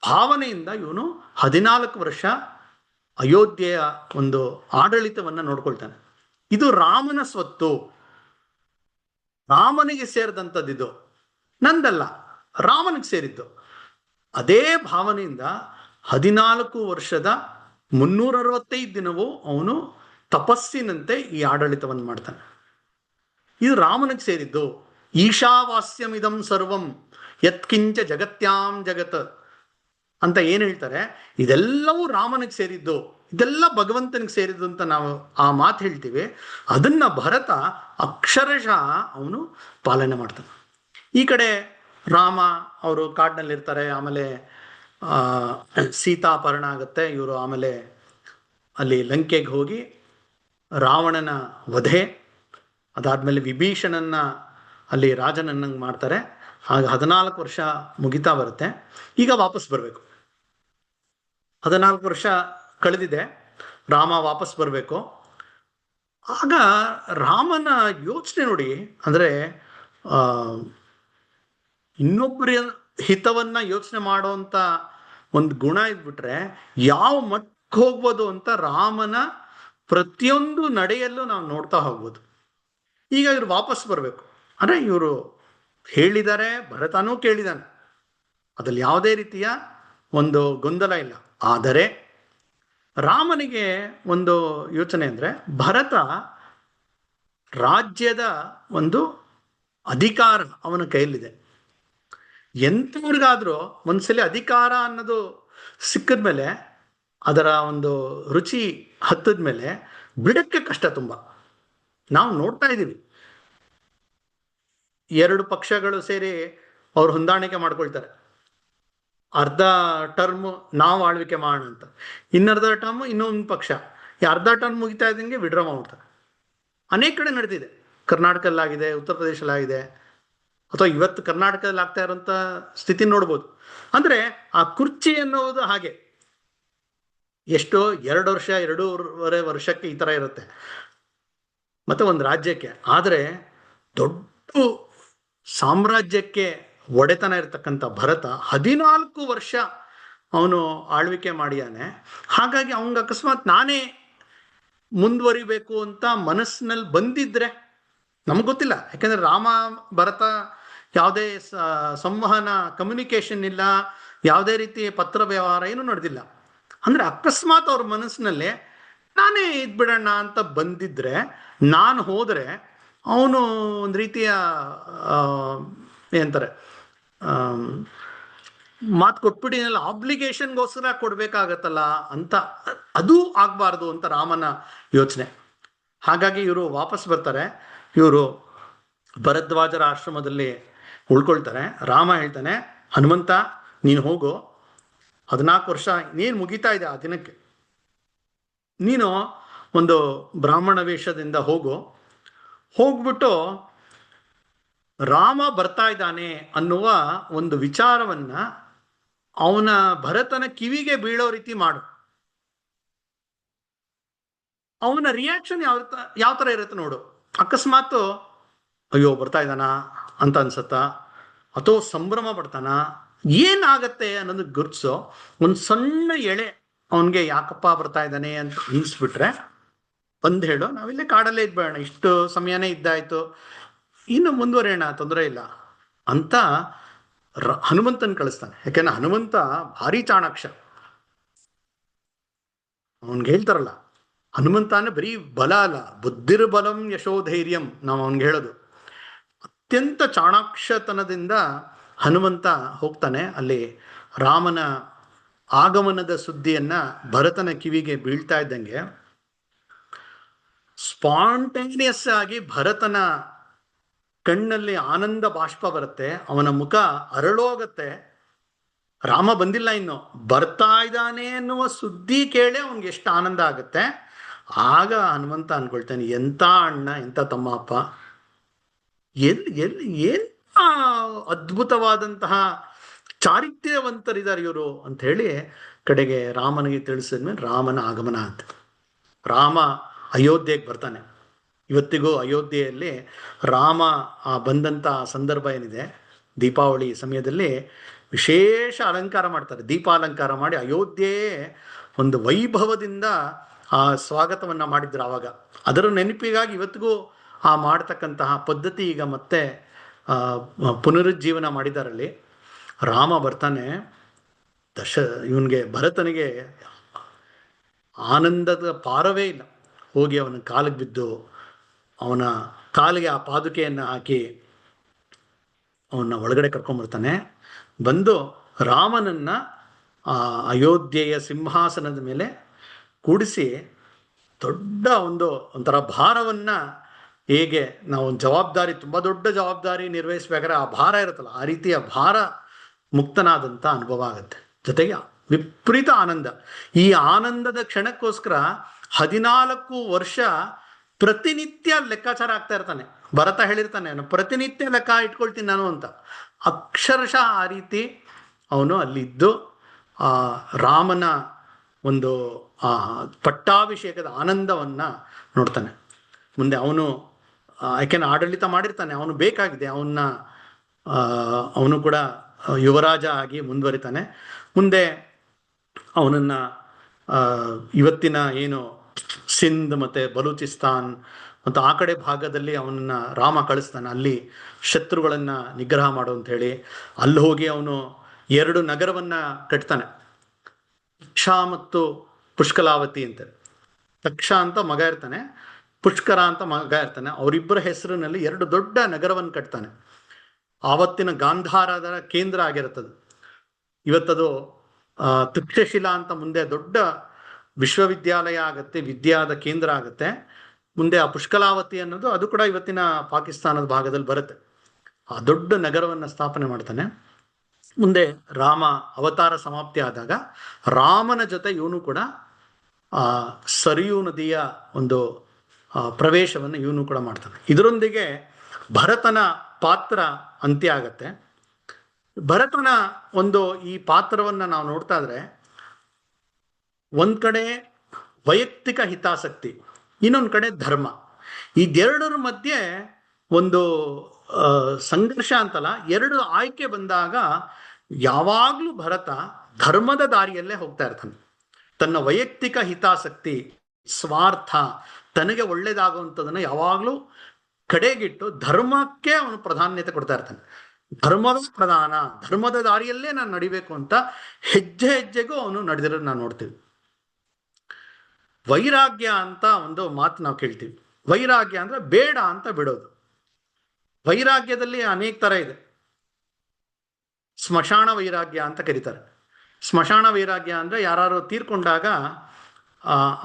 S1: ಭಾವನೆಯಿಂದ ಇವನು 14 ವರ್ಷ ಅಯೋಧ್ಯೆಯ ಒಂದು ಆಡಳಿತವನ್ನ ನೋಡ್ಕೊಳ್ತಾನೆ. ಇದು ರಾಮನ ಸ್ವತ್ತು, ರಾಮನಿಗೆ ಸೇರಿದಂಥದ್ದು, ಇದು ನಂದಲ್ಲ, ರಾಮನಿಗೆ ಸೇರಿದ್ದು. ಅದೇ ಭಾವನೆಯಿಂದ 14 ವರ್ಷದ 365 ದಿನವೂ ಅವನು ತಪಸ್ಸಿನಂತೆ ಈ ಆಡಳಿತವನ್ನು ಮಾಡ್ತಾನೆ. ಇದು ರಾಮನಿಗೆ ಸೇರಿದ್ದು. ಈಶಾವಾಸ್ಯಮಿದಂ ಸರ್ವಂ ಯತ್ಕಿಂಚ ಜಗತ್ಯಾಂ ಜಗತ್ ಅಂತ ಏನು ಹೇಳ್ತಾರೆ, ಇದೆಲ್ಲವೂ ರಾಮನಿಗೆ ಸೇರಿದ್ದು, ಇದೆಲ್ಲ ಭಗವಂತನಿಗೆ ಸೇರಿದ್ದು ಅಂತ ನಾವು ಆ ಮಾತು ಹೇಳ್ತೀವಿ. ಅದನ್ನ ಭರತ ಅಕ್ಷರಶಃ ಅವನು ಪಾಲನೆ ಮಾಡ್ತಾನೆ. ಈ ಕಡೆ ರಾಮ ಅವರು ಕಾಡಿನಲ್ಲಿರ್ತಾರೆ. ಆಮೇಲೆ ಸೀತಾಪರಣ ಆಗುತ್ತೆ. ಇವರು ಆಮೇಲೆ ಅಲ್ಲಿ ಲಂಕೆಗೆ ಹೋಗಿ ರಾವಣನ ವಧೆ, ಅದಾದ್ಮೇಲೆ ವಿಭೀಷಣನ್ನ ಅಲ್ಲಿ ರಾಜನನ್ನಂಗೆ ಮಾಡ್ತಾರೆ. ಆಗ 14 ವರ್ಷ ಮುಗಿತಾ ಬರುತ್ತೆ. ಈಗ ವಾಪಸ್ ಬರಬೇಕು. 14 ವರ್ಷ ಕಳೆದಿದೆ, ರಾಮ ವಾಪಸ್ ಬರಬೇಕು. ಆಗ ರಾಮನ ಯೋಚನೆ ನೋಡಿ, ಅಂದ್ರೆ ಇನ್ನೊಬ್ಬರ ಹಿತವನ್ನ ಯೋಚನೆ ಮಾಡುವಂತ ಒಂದು ಗುಣ ಇದ್ಬಿಟ್ರೆ ಯಾವ ಮಟ್ಟಕ್ಕೆ ಹೋಗ್ಬೋದು ಅಂತ ರಾಮನ ಪ್ರತಿಯೊಂದು ನಡೆಯಲ್ಲೂ ನಾವು ನೋಡ್ತಾ ಹೋಗ್ಬೋದು. ಈಗ ಇವ್ರು ವಾಪಸ್ ಬರಬೇಕು ಅಂದ್ರೆ ಇವರು ಹೇಳಿದ್ದಾರೆ, ಭರತನೂ ಕೇಳಿದಾನೆ, ಅದ್ರಲ್ಲಿ ಯಾವುದೇ ರೀತಿಯ ಒಂದು ಗೊಂದಲ ಇಲ್ಲ. ಆದರೆ ರಾಮನಿಗೆ ಒಂದು ಯೋಚನೆ ಅಂದ್ರೆ, ಭರತ ರಾಜ್ಯದ ಒಂದು ಅಧಿಕಾರ ಅವನ ಕೈಯಲ್ಲಿದೆ. ಎಂಥವ್ರಿಗಾದ್ರೂ ಒಂದ್ಸಲಿ ಅಧಿಕಾರ ಅನ್ನೋದು ಸಿಕ್ಕಿದ್ಮೇಲೆ, ಅದರ ಒಂದು ರುಚಿ ಹತ್ತದ್ಮೇಲೆ ಬಿಡಕ್ಕೆ ಕಷ್ಟ ತುಂಬ. ನಾವು ನೋಡ್ತಾ ಇದ್ದೀವಿ, 2 ಪಕ್ಷಗಳು ಸೇರಿ ಅವ್ರು ಹೊಂದಾಣಿಕೆ ಮಾಡ್ಕೊಳ್ತಾರೆ. ಅರ್ಧ ಟರ್ಮ್ ನಾವು ಆಳ್ವಿಕೆ ಮಾಡೋಣ ಅಂತ, ಇನ್ನರ್ಧ ಟರ್ಮ್ ಇನ್ನೊಂದು ಪಕ್ಷ, ಈ ಅರ್ಧ ಟರ್ಮ್ ಮುಗಿತಾ ಇದ್ದಂಗೆ ವಿಡ್ರಾ ಮಾಡ್ತಾರೆ. ಅನೇಕ ಕಡೆ ನಡೆದಿದೆ. ಕರ್ನಾಟಕದಲ್ಲಾಗಿದೆ, ಉತ್ತರ ಪ್ರದೇಶದಲ್ಲಾಗಿದೆ, ಅಥವಾ ಇವತ್ತು ಕರ್ನಾಟಕದಲ್ಲಿ ಆಗ್ತಾ ಇರೋಂಥ ಸ್ಥಿತಿ ನೋಡ್ಬೋದು. ಅಂದ್ರೆ ಆ ಕುರ್ಚಿ ಅನ್ನೋದು ಹಾಗೆ, ಎಷ್ಟೋ 2 ವರ್ಷ 2.5 ವರ್ಷಕ್ಕೆ ಈ ತರ ಇರುತ್ತೆ, ಮತ್ತೆ ಒಂದು ರಾಜ್ಯಕ್ಕೆ. ಆದರೆ ದೊಡ್ಡ ಸಾಮ್ರಾಜ್ಯಕ್ಕೆ ಒಡೆತನ ಇರತಕ್ಕಂಥ ಭರತ 14 ವರ್ಷ ಅವನು ಆಳ್ವಿಕೆ ಮಾಡಿಯಾನೆ. ಹಾಗಾಗಿ ಅವನಿಗೆ ಅಕಸ್ಮಾತ್ ನಾನೇ ಮುಂದುವರಿಬೇಕು ಅಂತ ಮನಸ್ಸಿನಲ್ಲಿ ಬಂದಿದ್ರೆ, ನಮ್ಗೆ ಗೊತ್ತಿಲ್ಲ, ಯಾಕಂದ್ರೆ ರಾಮ ಭರತ ಯಾವುದೇ ಸಂವಹನ ಕಮ್ಯುನಿಕೇಶನ್ ಇಲ್ಲ, ಯಾವುದೇ ರೀತಿ ಪತ್ರ ವ್ಯವಹಾರ ಏನು ನಡೆದಿಲ್ಲ. ಅಂದ್ರೆ ಅಕಸ್ಮಾತ್ ಅವ್ರ ಮನಸ್ಸಿನಲ್ಲೇ ನಾನೇ ಇದ್ಬಿಡೋಣ ಅಂತ ಬಂದಿದ್ರೆ, ನಾನು ಹೋದ್ರೆ ಅವನು ಒಂದು ರೀತಿಯ ಏನಂತಾರೆ ಮಾತು ಕೊಟ್ಬಿಟ್ಟಿನಲ್ಲ, ಆಬ್ಲಿಗೇಷನ್ಗೋಸ್ಕರ ಕೊಡ್ಬೇಕಾಗತ್ತಲ್ಲ ಅಂತ, ಅದು ಆಗ್ಬಾರ್ದು ಅಂತ ರಾಮನ ಯೋಚನೆ. ಹಾಗಾಗಿ ಇವರು ವಾಪಸ್ ಬರ್ತಾರೆ. ಇವರು ಭರದ್ವಾಜರ ಆಶ್ರಮದಲ್ಲಿ ಉಳ್ಕೊಳ್ತಾರೆ. ರಾಮ ಹೇಳ್ತಾನೆ, ಹನುಮಂತ ನೀನು ಹೋಗು, 14 ವರ್ಷ ಇನ್ನೇನು ಮುಗಿತಾ ಇದೆ ಆ ದಿನಕ್ಕೆ, ನೀನು ಒಂದು ಬ್ರಾಹ್ಮಣ ವೇಷದಿಂದ ಹೋಗ್ಬಿಟ್ಟು ರಾಮ ಬರ್ತಾ ಇದ್ದಾನೆ ಅನ್ನುವ ಒಂದು ವಿಚಾರವನ್ನ ಅವನ ಭರತನ ಕಿವಿಗೆ ಬೀಳೋ ರೀತಿ ಮಾಡು. ಅವನ ರಿಯಾಕ್ಷನ್ ಯಾವ ತರ ಇರುತ್ತೆ ನೋಡು. ಅಕಸ್ಮಾತ್ ಅಯ್ಯೋ ಬರ್ತಾ ಇದ್ದಾನ ಅಂತ ಅನ್ಸತ್ತ, ಅಥವಾ ಸಂಭ್ರಮ ಪಡ್ತಾನ, ಏನಾಗತ್ತೆ ಅನ್ನೋದು ಗುರ್ತಿಸೋ. ಒಂದು ಸಣ್ಣ ಎಳೆ ಅವನ್ಗೆ ಯಾಕಪ್ಪ ಬರ್ತಾ ಇದ್ದಾನೆ ಅಂತ ನಿಲ್ಸ್ಬಿಟ್ರೆ ಬಂದು ಹೇಳು, ನಾವಿಲ್ಲೇ ಕಾಡಲ್ಲೇ ಇದ್ಬೇಡ, ಇಷ್ಟು ಸಮಯನೇ ಇದ್ದಾಯ್ತು, ಇನ್ನು ಮುಂದುವರಿಯೋಣ, ತೊಂದರೆ ಇಲ್ಲ ಅಂತ ಹನುಮಂತನ್ ಕಳಿಸ್ತಾನೆ. ಯಾಕೆಂದ್ರೆ ಹನುಮಂತ ಭಾರಿ ಚಾಣಾಕ್ಷ. ಅವನ್ಗೆ ಹೇಳ್ತಾರಲ್ಲ, ಹನುಮಂತನೇ ಬರೀ ಬಲ ಅಲ್ಲ, ಬುದ್ಧಿರ್ಬಲಂ ಯಶೋಧೈರ್ಯಂ ನಾವು ಅವನ್ಗೆ ಹೇಳೋದು. ಅತ್ಯಂತ ಚಾಣಾಕ್ಷತನದಿಂದ ಹನುಮಂತ ಹೋಗ್ತಾನೆ. ಅಲ್ಲಿ ರಾಮನ ಆಗಮನದ ಸುದ್ದಿಯನ್ನ ಭರತನ ಕಿವಿಗೆ ಬೀಳ್ತಾ ಇದ್ದಂಗೆ ಸ್ಪಾಂಟೇನಿಯಸ್ ಆಗಿ ಭರತನ ಕಣ್ಣಲ್ಲಿ ಆನಂದ ಬಾಷ್ಪ ಬರುತ್ತೆ, ಅವನ ಮುಖ ಅರಳೋಗತ್ತೆ. ರಾಮ ಬಂದಿಲ್ಲ, ಇನ್ನು ಬರ್ತಾ ಇದ್ದಾನೆ ಅನ್ನುವ ಸುದ್ದಿ ಕೇಳಿ ಅವನ್ಗೆ ಎಷ್ಟು ಆನಂದ ಆಗುತ್ತೆ. ಆಗ ಹನುಮಂತ ಅನ್ಕೊಳ್ತಾನೆ, ಎಂತ ಅಣ್ಣ, ಎಂತ ತಮ್ಮ ಅಪ್ಪ, ಏನ್ ಅದ್ಭುತವಾದಂತಹ ಚಾರಿತ್ರ್ಯವಂತರಿದ್ದಾರೆ ಇವರು ಅಂತ ಹೇಳಿ ಕಡೆಗೆ ರಾಮನಿಗೆ ತಿಳಿಸಿದ್ಮೇಲೆ ರಾಮನ ಆಗಮನ ಅಂತ. ರಾಮ ಅಯೋಧ್ಯೆಗೆ ಬರ್ತಾನೆ. ಇವತ್ತಿಗೂ ಅಯೋಧ್ಯೆಯಲ್ಲಿ ರಾಮ ಬಂದಂಥ ಸಂದರ್ಭ ಏನಿದೆ, ದೀಪಾವಳಿ ಸಮಯದಲ್ಲಿ ವಿಶೇಷ ಅಲಂಕಾರ ಮಾಡ್ತಾರೆ, ದೀಪಾಲಂಕಾರ ಮಾಡಿ ಅಯೋಧ್ಯೆಯೇ ಒಂದು ವೈಭವದಿಂದ ಆ ಸ್ವಾಗತವನ್ನು ಮಾಡಿದ್ರು ಆವಾಗ. ಅದರ ನೆನಪಿಗಾಗಿ ಇವತ್ತಿಗೂ ಆ ಮಾಡ್ತಕ್ಕಂತಹ ಪದ್ಧತಿ ಈಗ ಮತ್ತೆ ಪುನರುಜ್ಜೀವನ ಮಾಡಿದಾರಲ್ಲಿ. ರಾಮ ಬರ್ತಾನೆ, ಇವನಿಗೆ ಭರತನಿಗೆ ಆನಂದದ ಪಾರವೇ ಇಲ್ಲ. ಹೋಗಿ ಅವನ ಕಾಲಿಗೆ ಬಿದ್ದು ಅವನ ಕಾಲಿಗೆ ಆ ಪಾದುಕೆಯನ್ನು ಹಾಕಿ ಅವನ್ನ ಒಳಗಡೆ ಕರ್ಕೊಂಡ್ಬರ್ತಾನೆ. ಬಂದು ರಾಮನನ್ನ ಆ ಅಯೋಧ್ಯೆಯ ಸಿಂಹಾಸನದ ಮೇಲೆ ಕೂಡಿಸಿ ದೊಡ್ಡ ಒಂಥರ ಭಾರವನ್ನ, ಹೇಗೆ ನಾವು ಒಂದು ಜವಾಬ್ದಾರಿ, ತುಂಬ ದೊಡ್ಡ ಜವಾಬ್ದಾರಿ ನಿರ್ವಹಿಸ್ಬೇಕಾದ್ರೆ ಆ ಭಾರ ಇರುತ್ತಲ್ಲ, ಆ ರೀತಿಯ ಭಾರ ಮುಕ್ತನಾದಂಥ ಅನುಭವ ಆಗುತ್ತೆ. ಜೊತೆಗೆ ವಿಪರೀತ ಆನಂದ. ಈ ಆನಂದದ ಕ್ಷಣಕ್ಕೋಸ್ಕರ 14 ವರ್ಷ ಪ್ರತಿನಿತ್ಯ ಲೆಕ್ಕಾಚಾರ ಆಗ್ತಾ ಇರ್ತಾನೆ. ಭರತ ಹೇಳಿರ್ತಾನೆ, ಪ್ರತಿನಿತ್ಯ ಲೆಕ್ಕ ಇಟ್ಕೊಳ್ತೀನಿ ನಾನು ಅಂತ. ಅಕ್ಷರಶಃ ಆ ರೀತಿ ಅವನು ಅಲ್ಲಿದ್ದು ಆ ರಾಮನ ಒಂದು ಪಟ್ಟಾಭಿಷೇಕದ ಆನಂದವನ್ನ ನೋಡ್ತಾನೆ. ಮುಂದೆ ಅವನು ಯಾಕೆಂದ್ರೆ ಆಡಳಿತ ಮಾಡಿರ್ತಾನೆ, ಅವನು ಬೇಕಾಗಿದೆ, ಅವನು ಕೂಡ ಯುವರಾಜ ಆಗಿ ಮುಂದುವರಿತಾನೆ. ಮುಂದೆ ಅವನನ್ನ ಇವತ್ತಿನ ಏನು ಸಿಂಧ್ ಮತ್ತೆ ಬಲೂಚಿಸ್ತಾನ್ ಮತ್ತು ಆ ಕಡೆ ಭಾಗದಲ್ಲಿ ಅವನನ್ನ ರಾಮ ಕಳಿಸ್ತಾನೆ, ಅಲ್ಲಿ ಶತ್ರುಗಳನ್ನ ನಿಗ್ರಹ ಮಾಡು ಅಂತ ಹೇಳಿ. ಅಲ್ಲಿ ಹೋಗಿ ಅವನು 2 ನಗರವನ್ನ ಕಟ್ತಾನೆ, ತಕ್ಷ ಮತ್ತು ಪುಷ್ಕಲಾವತಿ ಅಂತ. ತಕ್ಷ ಅಂತ ಮಗ ಇರ್ತಾನೆ, ಪುಷ್ಕರ ಅಂತ ಮಗ ಇರ್ತಾನೆ. ಅವರಿಬ್ಬರ ಹೆಸರಿನಲ್ಲಿ 2 ದೊಡ್ಡ ನಗರವನ್ನು ಕಟ್ತಾನೆ. ಆವತ್ತಿನ ಗಾಂಧಾರದ ಕೇಂದ್ರ ಆಗಿರುತ್ತದೆ. ಇವತ್ತದು ತಕ್ಷಶಿಲಾ ಅಂತ ಮುಂದೆ ದೊಡ್ಡ ವಿಶ್ವವಿದ್ಯಾಲಯ ಆಗತ್ತೆ, ವಿದ್ಯಾದ ಕೇಂದ್ರ ಆಗತ್ತೆ. ಮುಂದೆ ಆ ಪುಷ್ಕಲಾವತಿ ಅನ್ನೋದು ಅದು ಕೂಡ ಇವತ್ತಿನ ಪಾಕಿಸ್ತಾನದ ಭಾಗದಲ್ಲಿ ಬರುತ್ತೆ. ಆ ದೊಡ್ಡ ನಗರವನ್ನು ಸ್ಥಾಪನೆ ಮಾಡ್ತಾನೆ. ಮುಂದೆ ರಾಮ ಅವತಾರ ಸಮಾಪ್ತಿ ಆದಾಗ ರಾಮನ ಜೊತೆ ಇವನು ಕೂಡ ಸರಿಯೂ ನದಿಯ ಒಂದು ಪ್ರವೇಶವನ್ನು ಇವನು ಕೂಡ ಮಾಡ್ತಾನೆ. ಇದರೊಂದಿಗೆ ಭರತನ ಪಾತ್ರ ಅಂತ್ಯ ಆಗತ್ತೆ. ಭರತನ ಈ ಪಾತ್ರವನ್ನು ನಾವು ನೋಡ್ತಾ ಇದ್ರೆ ಒಂದ್ ಕಡೆ ವೈಯಕ್ತಿಕ ಹಿತಾಸಕ್ತಿ, ಇನ್ನೊಂದ್ ಕಡೆ ಧರ್ಮ. ಇದೆರಡರ ಮಧ್ಯೆ ಒಂದು ಸಂಘರ್ಷ ಅಂತಲ್ಲ, ಎರಡು ಆಯ್ಕೆ ಬಂದಾಗ ಯಾವಾಗ್ಲೂ ಭರತ ಧರ್ಮದ ದಾರಿಯಲ್ಲೇ ಹೋಗ್ತಾ ಇರ್ತಾನೆ. ತನ್ನ ವೈಯಕ್ತಿಕ ಹಿತಾಸಕ್ತಿ, ಸ್ವಾರ್ಥ, ತನಗೆ ಒಳ್ಳೇದಾಗುವಂಥದನ್ನ ಯಾವಾಗ್ಲೂ ಕಡೆಗಿಟ್ಟು ಧರ್ಮಕ್ಕೆ ಅವನು ಪ್ರಾಧಾನ್ಯತೆ ಕೊಡ್ತಾ ಇರ್ತಾನೆ. ಧರ್ಮದ ಪ್ರಧಾನ, ಧರ್ಮದ ದಾರಿಯಲ್ಲೇ ನಾನು ನಡಿಬೇಕು ಅಂತ ಹೆಜ್ಜೆ ಹೆಜ್ಜೆಗೂ ಅವನು ನಡೆದಿರೋದು ನಾವು ನೋಡ್ತೀವಿ. ವೈರಾಗ್ಯ ಅಂತ ಒಂದು ಮಾತು ನಾವು ಕೇಳ್ತೀವಿ. ವೈರಾಗ್ಯ ಅಂದ್ರೆ ಬೇಡ ಅಂತ ಬಿಡೋದು. ವೈರಾಗ್ಯದಲ್ಲಿ ಅನೇಕ ತರ ಇದೆ. ಸ್ಮಶಾನ ವೈರಾಗ್ಯ ಅಂತ ಕರೀತಾರೆ. ಸ್ಮಶಾನ ವೈರಾಗ್ಯ ಅಂದ್ರೆ ಯಾರು ತೀರ್ಕೊಂಡಾಗ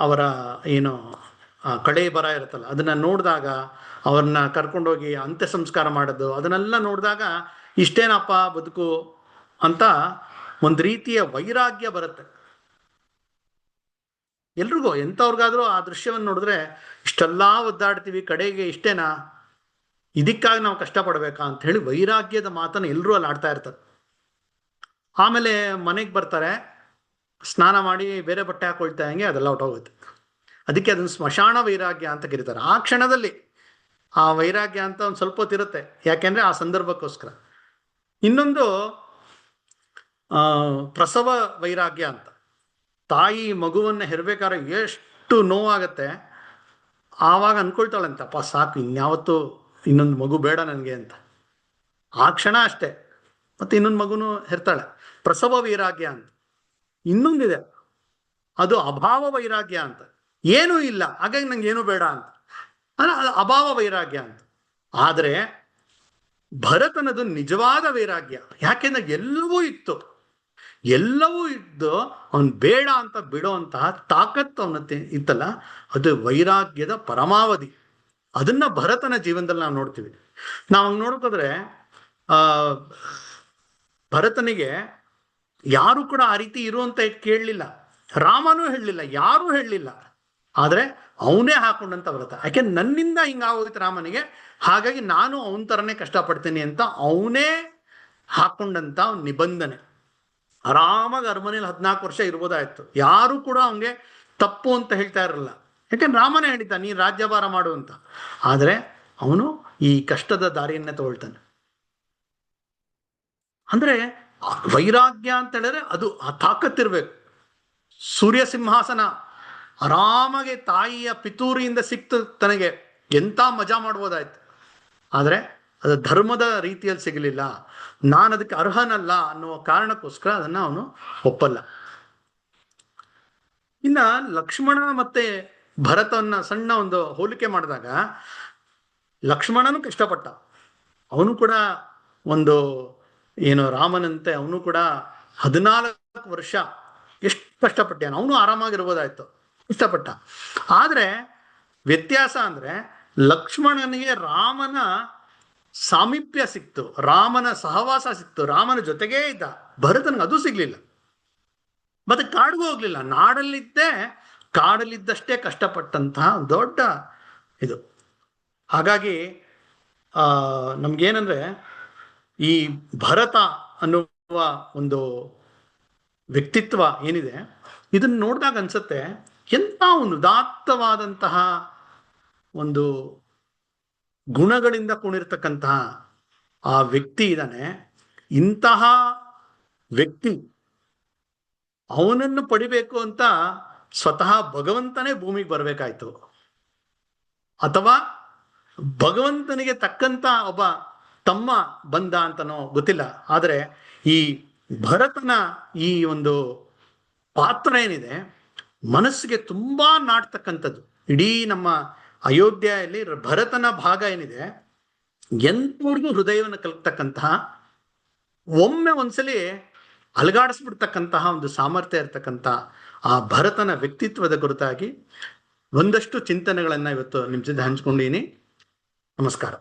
S1: ಅವರ ಏನು ಕಳೆ ಬರ ಇರುತ್ತಲ್ಲ ಅದನ್ನ ನೋಡಿದಾಗ, ಅವ್ರನ್ನ ಕರ್ಕೊಂಡೋಗಿ ಅಂತ್ಯ ಸಂಸ್ಕಾರ ಮಾಡೋದು, ಅದನ್ನೆಲ್ಲ ನೋಡಿದಾಗ ಇಷ್ಟೇನಪ್ಪ ಬದುಕು ಅಂತ ಒಂದು ರೀತಿಯ ವೈರಾಗ್ಯ ಬರುತ್ತೆ ಎಲ್ರಿಗೂ. ಎಂಥವ್ರಿಗಾದ್ರೂ ಆ ದೃಶ್ಯವನ್ನು ನೋಡಿದ್ರೆ ಇಷ್ಟೆಲ್ಲ ಒದ್ದಾಡ್ತೀವಿ, ಕಡೆಗೆ ಇಷ್ಟೇನಾ, ಇದಕ್ಕಾಗಿ ನಾವು ಕಷ್ಟಪಡ್ಬೇಕಾ ಅಂತ ಹೇಳಿ ವೈರಾಗ್ಯದ ಮಾತನ್ನು ಎಲ್ಲರೂ ಅಲ್ಲಿ ಆಡ್ತಾ ಇರ್ತಾರೆ. ಆಮೇಲೆ ಮನೆಗೆ ಬರ್ತಾರೆ, ಸ್ನಾನ ಮಾಡಿ ಬೇರೆ ಬಟ್ಟೆ ಹಾಕೊಳ್ತಾ ಹಂಗೆ ಅದೆಲ್ಲ ಹೊಟ್ಟೋಗುತ್ತೆ. ಅದಕ್ಕೆ ಅದನ್ನು ಸ್ಮಶಾನ ವೈರಾಗ್ಯ ಅಂತ ಕರೀತಾರೆ. ಆ ಕ್ಷಣದಲ್ಲಿ ಆ ವೈರಾಗ್ಯ ಅಂತ ಒಂದು ಸ್ವಲ್ಪ ಹೊತ್ತಿರುತ್ತೆ, ಯಾಕೆಂದ್ರೆ ಆ ಸಂದರ್ಭಕ್ಕೋಸ್ಕರ. ಇನ್ನೊಂದು ಪ್ರಸವ ವೈರಾಗ್ಯ ಅಂತ. ತಾಯಿ ಮಗುವನ್ನು ಹೆರ್ಬೇಕಾದ್ರೆ ಎಷ್ಟು ನೋವಾಗತ್ತೆ, ಆವಾಗ ಅನ್ಕೊಳ್ತಾಳಂತಪ್ಪ ಸಾಕು, ಇನ್ಯಾವತ್ತು ಇನ್ನೊಂದು ಮಗು ಬೇಡ ನನಗೆ ಅಂತ. ಆ ಕ್ಷಣ ಅಷ್ಟೇ, ಮತ್ತೆ ಇನ್ನೊಂದು ಮಗುನು ಹೆರ್ತಾಳೆ. ಪ್ರಸವ ವೈರಾಗ್ಯ ಅಂತ. ಇನ್ನೊಂದಿದೆ, ಅದು ಅಭಾವ ವೈರಾಗ್ಯ ಅಂತ. ಏನೂ ಇಲ್ಲ, ಹಾಗಾಗಿ ನಂಗೆ ಏನೂ ಬೇಡ ಅಂತ, ಅದು ಅಭಾವ ವೈರಾಗ್ಯ ಅಂತ. ಆದರೆ ಭರತನದು ನಿಜವಾದ ವೈರಾಗ್ಯ. ಯಾಕೆಂದ್ರೆ ಎಲ್ಲವೂ ಇತ್ತು, ಎಲ್ಲವೂ ಇದ್ದು ಅವನು ಬೇಡ ಅಂತ ಬಿಡುವಂತಹ ತಾಕತ್ತು ಅವನ ಇತ್ತಲ್ಲ, ಅದು ವೈರಾಗ್ಯದ ಪರಮಾವಧಿ. ಅದನ್ನ ಭರತನ ಜೀವನದಲ್ಲಿ ನಾವು ನೋಡ್ತೀವಿ. ನಾವು ಹಂಗೆ ನೋಡ್ಕೋದ್ರೆ ಭರತನಿಗೆ ಯಾರು ಕೂಡ ಆ ರೀತಿ ಇರುವಂತ ಕೇಳಲಿಲ್ಲ, ರಾಮನೂ ಹೇಳಲಿಲ್ಲ, ಯಾರೂ ಹೇಳಲಿಲ್ಲ. ಆದ್ರೆ ಅವನೇ ಹಾಕೊಂಡಂತ ಭರತ. ಯಾಕೆ ನನ್ನಿಂದ ಹಿಂಗಾಗೋಯ್ತು ರಾಮನಿಗೆ, ಹಾಗಾಗಿ ನಾನು ಅವನ ತರನೇ ಕಷ್ಟಪಡ್ತೀನಿ ಅಂತ ಅವನೇ ಹಾಕೊಂಡಂತ ನಿಬಂಧನೆ. ಆರಾಮಾಗಿ ಅರಮನೆಯಲ್ಲಿ 14 ವರ್ಷ ಇರ್ಬೋದಾಯ್ತು, ಯಾರು ಕೂಡ ಅವನಿಗೆ ತಪ್ಪು ಅಂತ ಹೇಳ್ತಾ ಇರಲಿಲ್ಲ. ಯಾಕೆಂದ್ರೆ ರಾಮನೇ ಹೇಳಿದ್ದ ನೀ ರಾಜ್ಯಭಾರ ಮಾಡು ಅಂತ. ಆದ್ರೆ ಅವನು ಈ ಕಷ್ಟದ ದಾರಿಯನ್ನೇ ತಗೊಳ್ತಾನೆ. ಅಂದ್ರೆ ವೈರಾಗ್ಯ ಅಂತ ಹೇಳಿದ್ರೆ ಅದು ಆ ತಾಕತ್ತಿರ್ಬೇಕು. ಸೂರ್ಯ ಸಿಂಹಾಸನ ಆರಾಮಾಗಿ ತಾಯಿಯ ಪಿತೂರಿಯಿಂದ ಸಿಕ್ತು ತನಗೆ, ಎಂತ ಮಜಾ ಮಾಡ್ಬೋದಾಯ್ತು. ಆದ್ರೆ ಅದು ಧರ್ಮದ ರೀತಿಯಲ್ಲಿ ಸಿಗಲಿಲ್ಲ, ನಾನು ಅದಕ್ಕೆ ಅರ್ಹನಲ್ಲ ಅನ್ನುವ ಕಾರಣಕ್ಕೋಸ್ಕರ ಅದನ್ನ ಅವನು ಒಪ್ಪಲ್ಲ. ಇನ್ನ ಲಕ್ಷ್ಮಣ ಮತ್ತೆ ಭರತವನ್ನ ಸಣ್ಣ ಒಂದು ಹೋಲಿಕೆ ಮಾಡಿದಾಗ, ಲಕ್ಷ್ಮಣನು ಕಷ್ಟಪಟ್ಟ. ಅವನು ಕೂಡ ಒಂದು ಏನು ರಾಮನಂತೆ ಅವನು ಕೂಡ 14 ವರ್ಷ ಎಷ್ಟು ಕಷ್ಟಪಟ್ಟಾನ. ಅವನು ಆರಾಮಾಗಿರ್ಬೋದಾಯ್ತು, ಇಷ್ಟಪಟ್ಟ. ಆದ್ರೆ ವ್ಯತ್ಯಾಸ ಅಂದ್ರೆ ಲಕ್ಷ್ಮಣನಿಗೆ ರಾಮನ ಸಾಮೀಪ್ಯ ಸಿಕ್ತು, ರಾಮನ ಸಹವಾಸ ಸಿಕ್ತು, ರಾಮನ ಜೊತೆಗೇ ಇದ್ದ. ಭರತನಿಗೆ ಅದು ಸಿಗ್ಲಿಲ್ಲ, ಮತ್ತೆ ಕಾಡಿಗೂ ಹೋಗ್ಲಿಲ್ಲ. ಕಾಡಲ್ಲಿದ್ದಷ್ಟೇ ಕಷ್ಟಪಟ್ಟಂತಹ ದೊಡ್ಡ ಇದು. ಹಾಗಾಗಿ ನಮ್ಗೇನಂದ್ರೆ ಈ ಭರತ ಅನ್ನುವ ಒಂದು ವ್ಯಕ್ತಿತ್ವ ಏನಿದೆ, ಇದನ್ನ ನೋಡಿದಾಗ ಅನ್ಸುತ್ತೆ ಎಂತ ಒಂದು ಉದಾತ್ತವಾದಂತಹ ಒಂದು ಗುಣಗಳಿಂದ ಕೂಡಿರ್ತಕ್ಕಂತಹ ಆ ವ್ಯಕ್ತಿ ಇದ್ದಾನೆ. ಇಂತಹ ವ್ಯಕ್ತಿ ಅವನನ್ನು ಪಡಿಬೇಕು ಅಂತ ಸ್ವತಃ ಭಗವಂತನೇ ಭೂಮಿಗೆ ಬರಬೇಕಾಯ್ತು, ಅಥವಾ ಭಗವಂತನಿಗೆ ತಕ್ಕಂತ ಒಬ್ಬ ತಮ್ಮ ಬಂದ ಅಂತನೋ ಗೊತ್ತಿಲ್ಲ. ಆದರೆ ಈ ಭರತನ ಈ ಒಂದು ಪಾತ್ರ ಏನಿದೆ ಮನಸ್ಸಿಗೆ ತುಂಬಾ ನಾಟ್ತಕ್ಕಂಥದ್ದು. ಇಡೀ ನಮ್ಮ ಅಯೋಧ್ಯೆಯಲ್ಲಿ ಭರತನ ಭಾಗ ಏನಿದೆ ಎಂತವ್ರಿಗೂ ಹೃದಯವನ್ನು ಕಲ್ತಕ್ಕಂತಹ, ಒಮ್ಮೆ ಒಂದ್ಸಲಿ ಅಲಗಾಡಿಸ್ಬಿಡ್ತಕ್ಕಂತಹ ಒಂದು ಸಾಮರ್ಥ್ಯ ಇರ್ತಕ್ಕಂಥ ಆ ಭರತನ ವ್ಯಕ್ತಿತ್ವದ ಕುರಿತಾಗಿ ಒಂದಷ್ಟು ಚಿಂತನೆಗಳನ್ನ ಇವತ್ತು ನಿಮ್ಮ ಜೊತೆ ಹಂಚ್ಕೊಂಡಿನಿ. ನಮಸ್ಕಾರ.